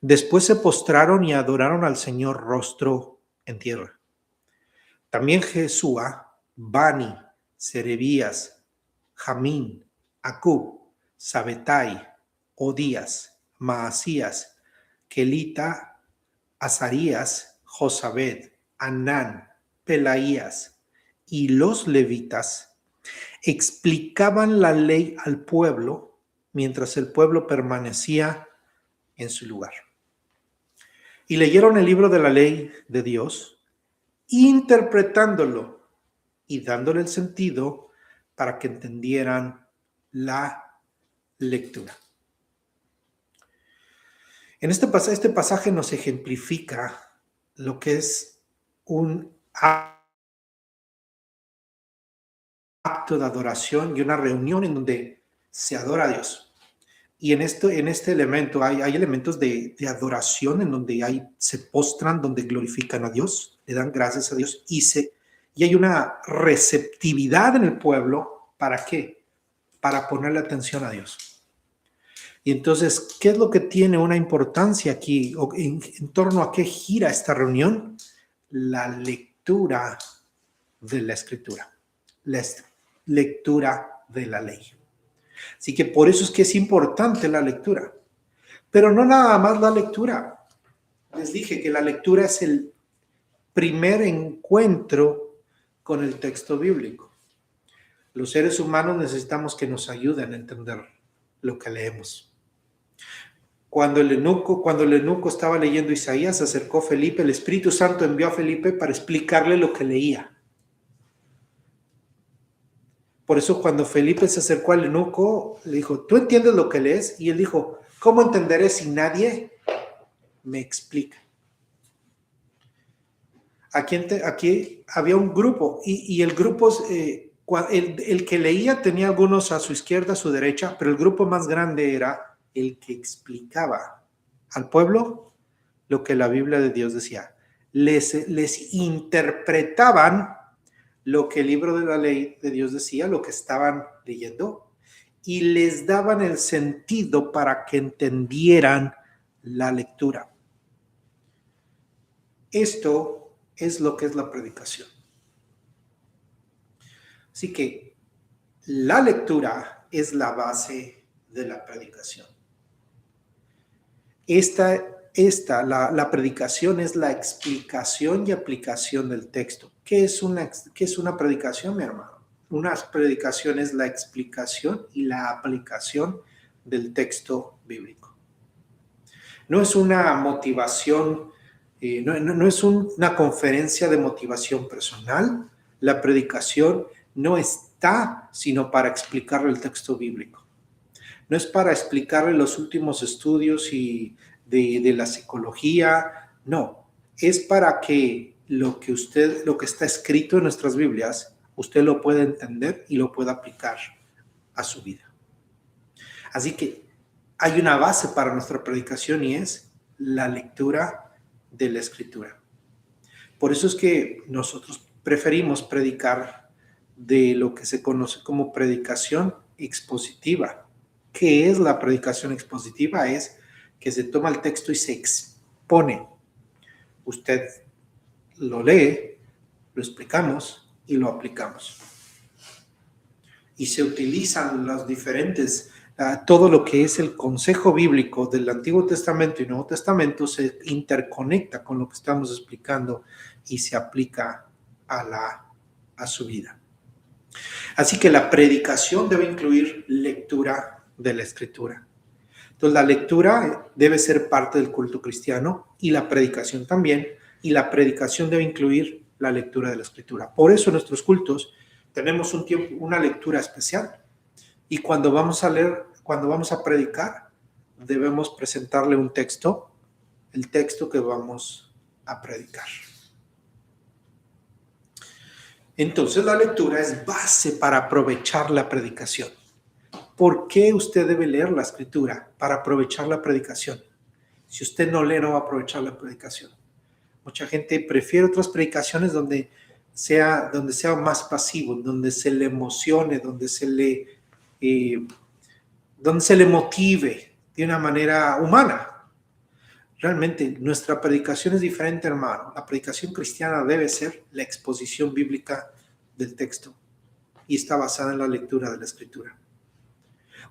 Después se postraron y adoraron al Señor rostro en tierra. También Jesúa, Bani, Serebías, Jamín, Acub, Sabetai, Odías, Maasías, Kelita, Azarías, Josabed, Anán, Pelaías y los levitas explicaban la ley al pueblo mientras el pueblo permanecía en su lugar. Y leyeron el libro de la ley de Dios, interpretándolo y dándole el sentido para que entendieran la lectura. En este pasaje nos ejemplifica lo que es un acto de adoración y una reunión en donde se adora a Dios. Y en este elemento hay elementos de adoración en donde se postran, donde glorifican a Dios, le dan gracias a Dios y hay una receptividad en el pueblo. ¿Para qué? Para ponerle atención a Dios. Y entonces, ¿qué es lo que tiene una importancia aquí? ¿O en torno a qué gira esta reunión? La lectura de la Escritura, la lectura de la ley. Así que por eso es que es importante la lectura. Pero no nada más la lectura. Les dije que la lectura es el primer encuentro con el texto bíblico. Los seres humanos necesitamos que nos ayuden a entender lo que leemos. Cuando el eunuco estaba leyendo Isaías, se acercó Felipe, el Espíritu Santo envió a Felipe para explicarle lo que leía. Por eso cuando Felipe se acercó al eunuco, le dijo, ¿tú entiendes lo que lees? Y él dijo, ¿cómo entenderé si nadie me explica? Aquí había un grupo y el grupo, el que leía tenía algunos a su izquierda, a su derecha, pero el grupo más grande era el que explicaba al pueblo lo que la Biblia de Dios decía. les interpretaban lo que el libro de la ley de Dios decía, lo que estaban leyendo, y les daban el sentido para que entendieran la lectura. Esto es lo que es la predicación. Así que la lectura es la base de la predicación. La predicación es la explicación y aplicación del texto. ¿Qué es una predicación, mi hermano? Una predicación es la explicación y la aplicación del texto bíblico. No es una motivación, no es una conferencia de motivación personal. La predicación no está sino para explicarle el texto bíblico. No es para explicarle los últimos estudios de la psicología, no. Es para que lo que está escrito en nuestras Biblias, usted lo pueda entender y lo pueda aplicar a su vida. Así que hay una base para nuestra predicación y es la lectura de la Escritura. Por eso es que nosotros preferimos predicar de lo que se conoce como predicación expositiva. ¿Qué es la predicación expositiva? Es que se toma el texto y se expone. Usted lo lee, lo explicamos y lo aplicamos. Y se utilizan los diferentes, todo lo que es el consejo bíblico del Antiguo Testamento y Nuevo Testamento se interconecta con lo que estamos explicando y se aplica a su vida. Así que la predicación debe incluir lectura de la Escritura. Entonces la lectura debe ser parte del culto cristiano y la predicación también, y la predicación debe incluir la lectura de la Escritura. Por eso en nuestros cultos tenemos un tiempo, una lectura especial, y cuando vamos a predicar, debemos presentarle un texto, el texto que vamos a predicar. Entonces la lectura es base para aprovechar la predicación. ¿Por qué usted debe leer la Escritura? Para aprovechar la predicación. Si usted no lee, no va a aprovechar la predicación. Mucha gente prefiere otras predicaciones donde sea más pasivo, donde se le emocione, donde se le motive de una manera humana. Realmente nuestra predicación es diferente, hermano. La predicación cristiana debe ser la exposición bíblica del texto y está basada en la lectura de la Escritura.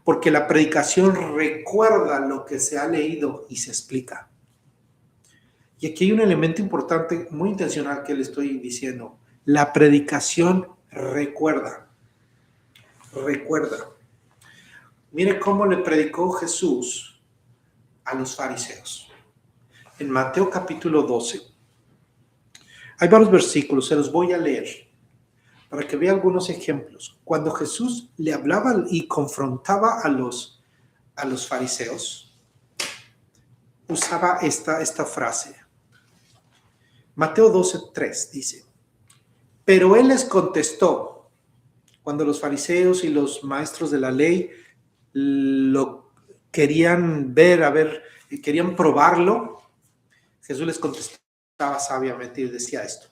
Porque la predicación recuerda lo que se ha leído y se explica. Y aquí hay un elemento importante, muy intencional que le estoy diciendo. La predicación recuerda. Recuerda. Mire cómo le predicó Jesús a los fariseos. En Mateo capítulo 12. Hay varios versículos, se los voy a leer para que vea algunos ejemplos. Cuando Jesús le hablaba y confrontaba a los fariseos, usaba esta frase. Mateo 12:3 dice: pero él les contestó, cuando los fariseos y los maestros de la ley lo querían querían probarlo, Jesús les contestaba sabiamente y decía esto.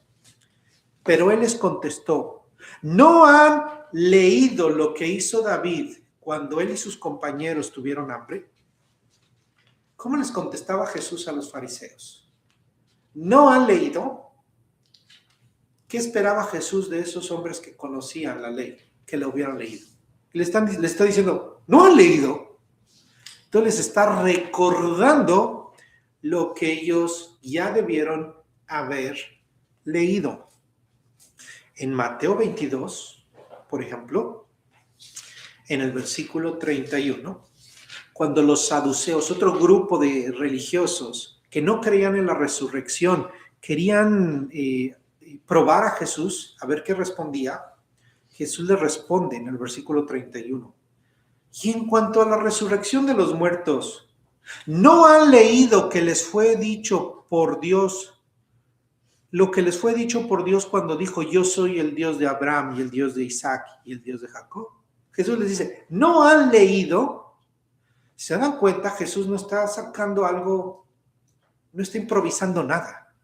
Pero él les contestó: ¿no han leído lo que hizo David cuando él y sus compañeros tuvieron hambre? ¿Cómo les contestaba Jesús a los fariseos? ¿No han leído? ¿Qué esperaba Jesús de esos hombres que conocían la ley, que la hubieran leído? Le está diciendo: ¿no han leído? Entonces les está recordando lo que ellos ya debieron haber leído. En Mateo 22, por ejemplo, en el versículo 31, cuando los saduceos, otro grupo de religiosos que no creían en la resurrección, querían probar a Jesús, a ver qué respondía, Jesús les responde en el versículo 31. Y en cuanto a la resurrección de los muertos, ¿no han leído que les fue dicho por Dios, lo que les fue dicho por Dios cuando dijo: yo soy el Dios de Abraham y el Dios de Isaac y el Dios de Jacob? Jesús les dice: ¿no han leído? ¿Se dan cuenta? Jesús no está sacando algo, no está improvisando nada.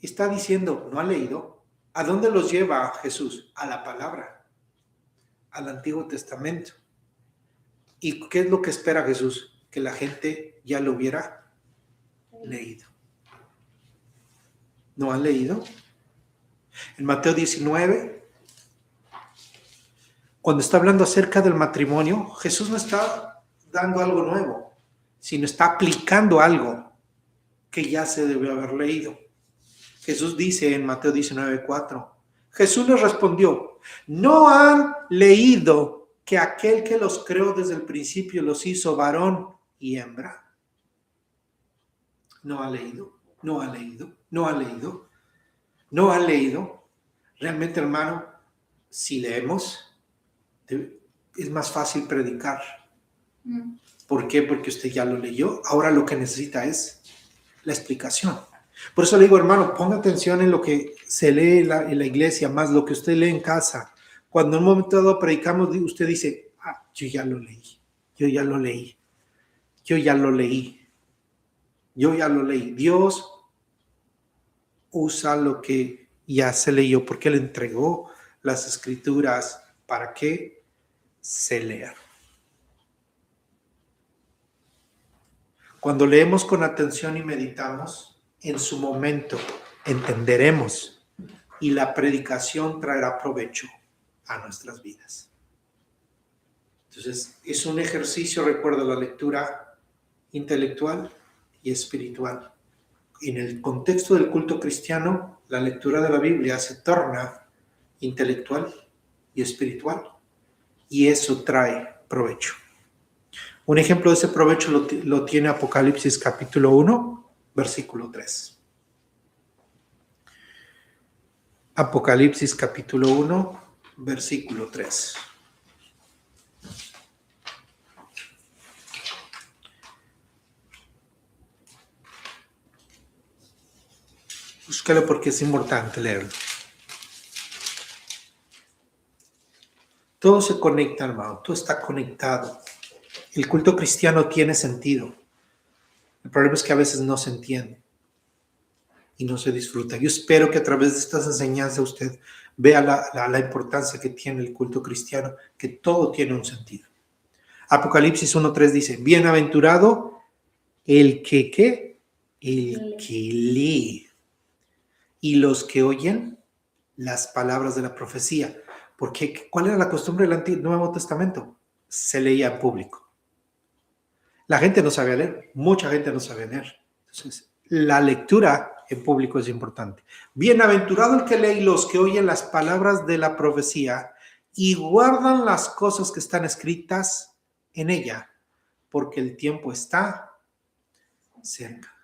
Está diciendo, ¿no ha leído? ¿A dónde los lleva Jesús? A la palabra, al Antiguo Testamento. ¿Y qué es lo que espera Jesús? Que la gente ya lo hubiera leído. ¿No han leído? En Mateo 19, cuando está hablando acerca del matrimonio, Jesús no está dando algo nuevo, sino está aplicando algo que ya se debió haber leído. Jesús dice en Mateo 19:4, Jesús les respondió, ¿no han leído que aquel que los creó desde el principio los hizo varón y hembra? ¿No ha leído? ¿No ha leído? ¿No ha leído? ¿No ha leído? Realmente, hermano, si leemos, es más fácil predicar. ¿Por qué? Porque usted ya lo leyó. Ahora lo que necesita es la explicación. Por eso le digo, hermano, ponga atención en lo que se lee en la iglesia, más lo que usted lee en casa. Cuando en un momento dado predicamos, usted dice, yo ya lo leí, yo ya lo leí, yo ya lo leí, yo ya lo leí. Dios usa lo que ya se leyó porque Él entregó las escrituras para que se lean. Cuando leemos con atención y meditamos, en su momento entenderemos y la predicación traerá provecho a nuestras vidas. Entonces, es un ejercicio, recuerdo, la lectura intelectual y espiritual. En el contexto del culto cristiano, la lectura de la Biblia se torna intelectual y espiritual, y eso trae provecho. Un ejemplo de ese provecho lo tiene Apocalipsis capítulo 1, versículo 3. Apocalipsis capítulo 1, versículo 3. Búscalo porque es importante leerlo. Todo se conecta, hermano. Todo está conectado. El culto cristiano tiene sentido. El problema es que a veces no se entiende y no se disfruta. Yo espero que a través de estas enseñanzas usted vea la importancia que tiene el culto cristiano, que todo tiene un sentido. Apocalipsis 1:3 dice, bienaventurado el que, ¿qué? El que lee y los que oyen las palabras de la profecía. Porque, ¿cuál era la costumbre del Nuevo Testamento? Se leía en público. La gente no sabía leer, mucha gente no sabía leer. Entonces, la lectura en público es importante. Bienaventurado el que lee y los que oyen las palabras de la profecía y guardan las cosas que están escritas en ella, porque el tiempo está cerca.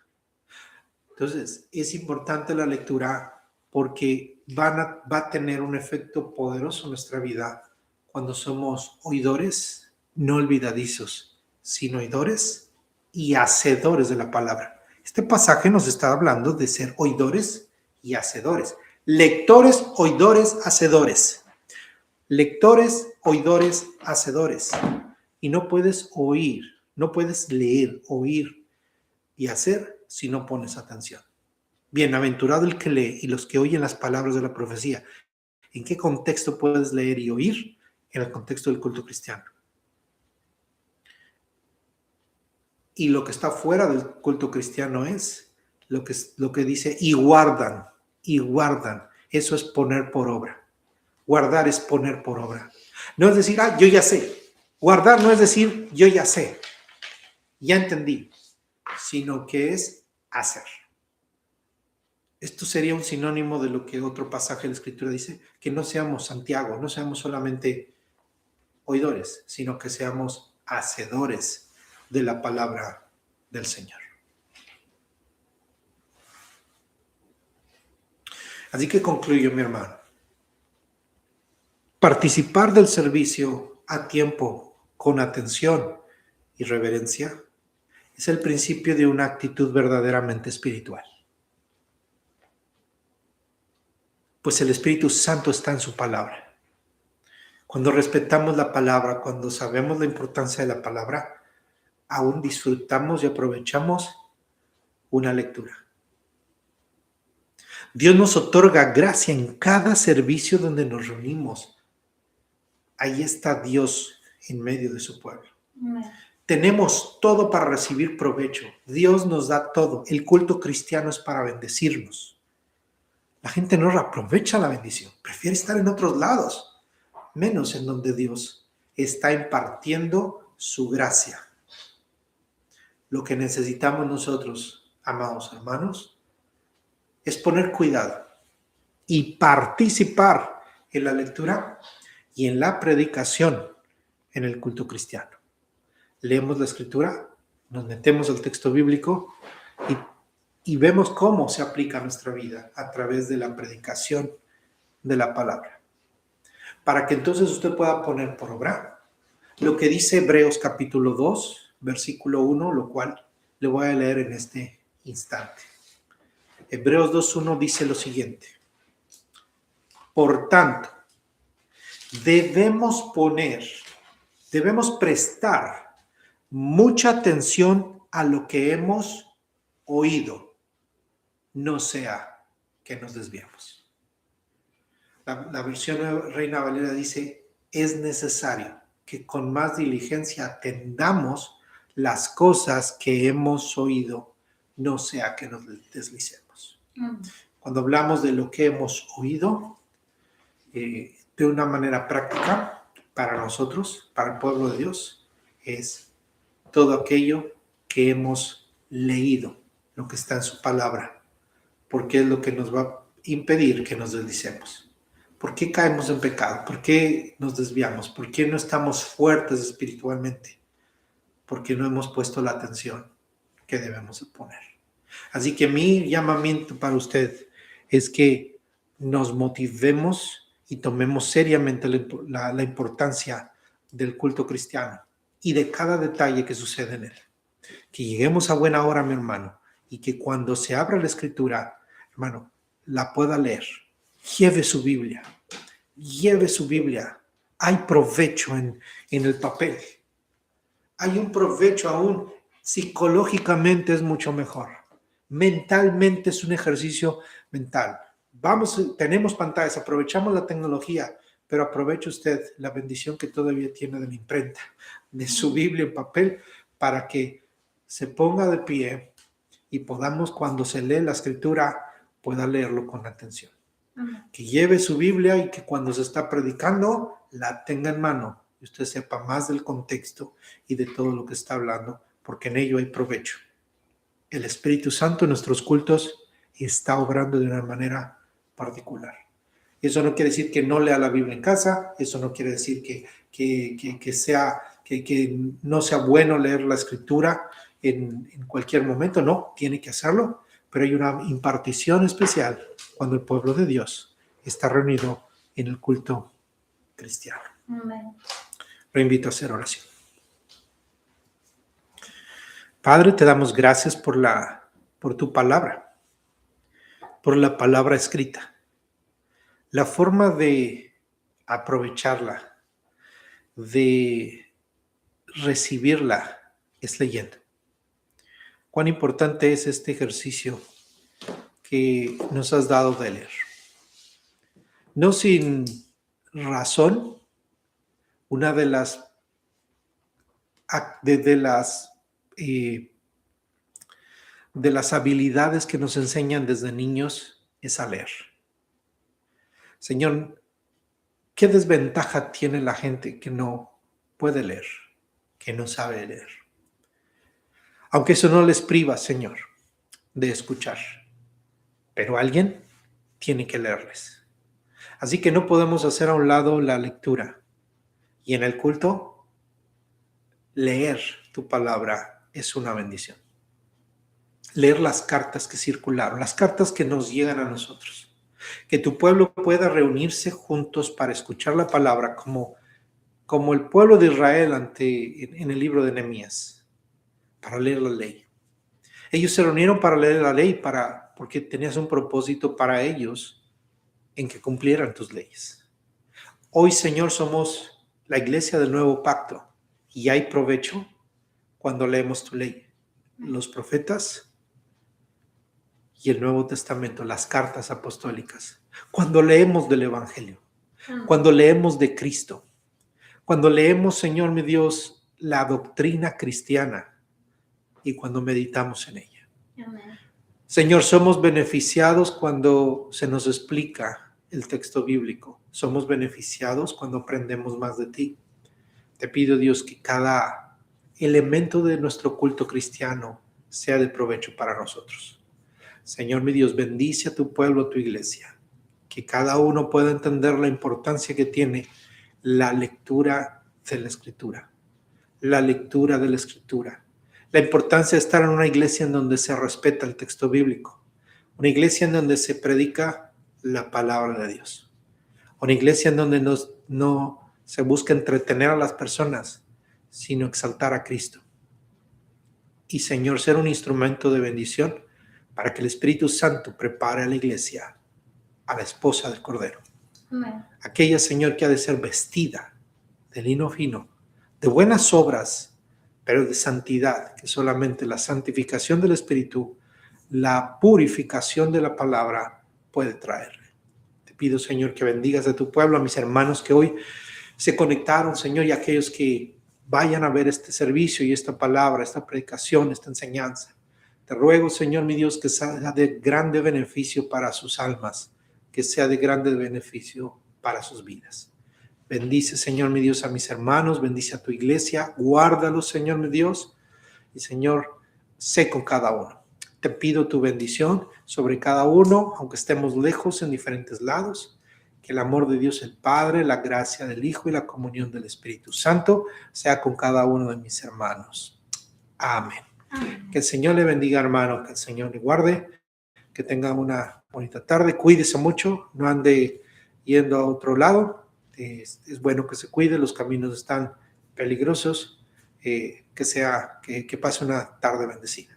Entonces, es importante la lectura porque va a tener un efecto poderoso en nuestra vida cuando somos oidores, no olvidadizos, sino oidores y hacedores de la palabra. Este pasaje nos está hablando de ser oidores y hacedores. Lectores, oidores, hacedores. Lectores, oidores, hacedores. Y no puedes oír, no puedes leer, oír y hacer si no pones atención. Bienaventurado el que lee y los que oyen las palabras de la profecía. ¿En qué contexto puedes leer y oír? En el contexto del culto cristiano. Y lo que está fuera del culto cristiano es lo que dice y guardan, y guardan. Eso es poner por obra. Guardar es poner por obra. No es decir, yo ya sé. Guardar no es decir, yo ya sé, ya entendí, sino que es hacer. Esto sería un sinónimo de lo que otro pasaje de la Escritura dice, que no seamos Santiago, no seamos solamente oidores, sino que seamos hacedores de la palabra del Señor. Así que concluyo, mi hermano. Participar del servicio a tiempo, con atención y reverencia, es el principio de una actitud verdaderamente espiritual. Pues el Espíritu Santo está en su palabra. Cuando respetamos la palabra, cuando sabemos la importancia de la palabra, aún disfrutamos y aprovechamos una lectura. Dios nos otorga gracia en cada servicio donde nos reunimos. Ahí está Dios en medio de su pueblo.
Amén.
Tenemos todo para recibir provecho. Dios nos da todo. El culto cristiano es para bendecirnos. La gente no aprovecha la bendición. Prefiere estar en otros lados, menos en donde Dios está impartiendo su gracia. Lo que necesitamos nosotros, amados hermanos, es poner cuidado y participar en la lectura y en la predicación en el culto cristiano. Leemos la escritura, nos metemos al texto bíblico y vemos cómo se aplica a nuestra vida a través de la predicación de la palabra. Para que entonces usted pueda poner por obra lo que dice Hebreos capítulo 2, versículo 1, lo cual le voy a leer en este instante. Hebreos 2:1 dice lo siguiente: por tanto, debemos prestar mucha atención a lo que hemos oído, no sea que nos desviemos. La versión Reina Valera dice: es necesario que con más diligencia atendamos las cosas que hemos oído, no sea que nos deslicemos. Cuando hablamos de lo que hemos oído, de una manera práctica para nosotros, para el pueblo de Dios, es todo aquello que hemos leído, lo que está en su palabra, porque es lo que nos va a impedir que nos deslicemos. ¿Por qué caemos en pecado? ¿Por qué nos desviamos? ¿Por qué no estamos fuertes espiritualmente? Porque no hemos puesto la atención que debemos poner. Así que mi llamamiento para usted es que nos motivemos y tomemos seriamente la importancia del culto cristiano y de cada detalle que sucede en él. Que lleguemos a buena hora, mi hermano, y que cuando se abra la escritura, hermano, la pueda leer. Lleve su Biblia. Hay provecho en el papel. Hay un provecho aún. Psicológicamente es mucho mejor. Mentalmente es un ejercicio mental. Tenemos pantallas, aprovechamos la tecnología, pero aproveche usted la bendición que todavía tiene de la imprenta, de su Biblia en papel, para que se ponga de pie y podamos, cuando se lee la escritura, pueda leerlo con atención. Que lleve su Biblia y que cuando se está predicando, la tenga en mano y usted sepa más del contexto y de todo lo que está hablando, porque en ello hay provecho. El Espíritu Santo en nuestros cultos está obrando de una manera particular. Eso no quiere decir que no lea la Biblia en casa, eso no quiere decir que no sea bueno leer la escritura en cualquier momento, no, tiene que hacerlo, pero hay una impartición especial cuando el pueblo de Dios está reunido en el culto cristiano.
Amén.
Lo invito a hacer oración. Padre, te damos gracias por tu palabra, por la palabra escrita. La forma de aprovecharla, de recibirla, es leyendo. Cuán importante es este ejercicio que nos has dado de leer. No sin razón, una de las habilidades que nos enseñan desde niños es a leer. Señor, ¿qué desventaja tiene la gente que no puede leer, que no sabe leer? Aunque eso no les priva, Señor, de escuchar, pero alguien tiene que leerles. Así que no podemos hacer a un lado la lectura. Y en el culto, leer tu palabra es una bendición. Leer las cartas que circularon, las cartas que nos llegan a nosotros. Que tu pueblo pueda reunirse juntos para escuchar la palabra como el pueblo de Israel en el libro de Nehemías, para leer la ley. Ellos se reunieron para leer la ley porque tenías un propósito para ellos en que cumplieran tus leyes. Hoy, Señor, somos la iglesia del nuevo pacto y hay provecho cuando leemos tu ley. Los profetas y el Nuevo Testamento, las cartas apostólicas, cuando leemos del Evangelio, cuando leemos de Cristo, cuando leemos, Señor mi Dios, la doctrina cristiana y cuando meditamos en ella.
Amén.
Señor, somos beneficiados cuando se nos explica el texto bíblico. Somos beneficiados cuando aprendemos más de ti. Te pido, Dios, que cada elemento de nuestro culto cristiano sea de provecho para nosotros. Señor, mi Dios, bendice a tu pueblo, a tu iglesia. Que cada uno pueda entender la importancia que tiene la lectura de la Escritura. La lectura de la Escritura. La importancia de estar en una iglesia en donde se respeta el texto bíblico. Una iglesia en donde se predica la palabra de Dios. Una iglesia en donde no se busca entretener a las personas, sino exaltar a Cristo. Y, Señor, ser un instrumento de bendición para que el Espíritu Santo prepare a la iglesia, a la esposa del Cordero.
Amén.
Aquella, Señor, que ha de ser vestida de lino fino, de buenas obras, pero de santidad, que solamente la santificación del Espíritu, la purificación de la palabra puede traerle. Te pido, Señor, que bendigas a tu pueblo, a mis hermanos que hoy se conectaron, Señor, y a aquellos que vayan a ver este servicio y esta palabra, esta predicación, esta enseñanza. Te ruego, Señor, mi Dios, que sea de grande beneficio para sus almas, que sea de grande beneficio para sus vidas. Bendice, Señor, mi Dios, a mis hermanos, bendice a tu iglesia, guárdalos, Señor, mi Dios, y, Señor, sé con cada uno. Te pido tu bendición sobre cada uno, aunque estemos lejos en diferentes lados, que el amor de Dios el Padre, la gracia del Hijo y la comunión del Espíritu Santo sea con cada uno de mis hermanos. Amén.
Amén.
Que el Señor le bendiga, hermano, que el Señor le guarde, que tenga una bonita tarde, cuídese mucho, no ande yendo a otro lado. Es bueno que se cuide, los caminos están peligrosos, que pase una tarde bendecida.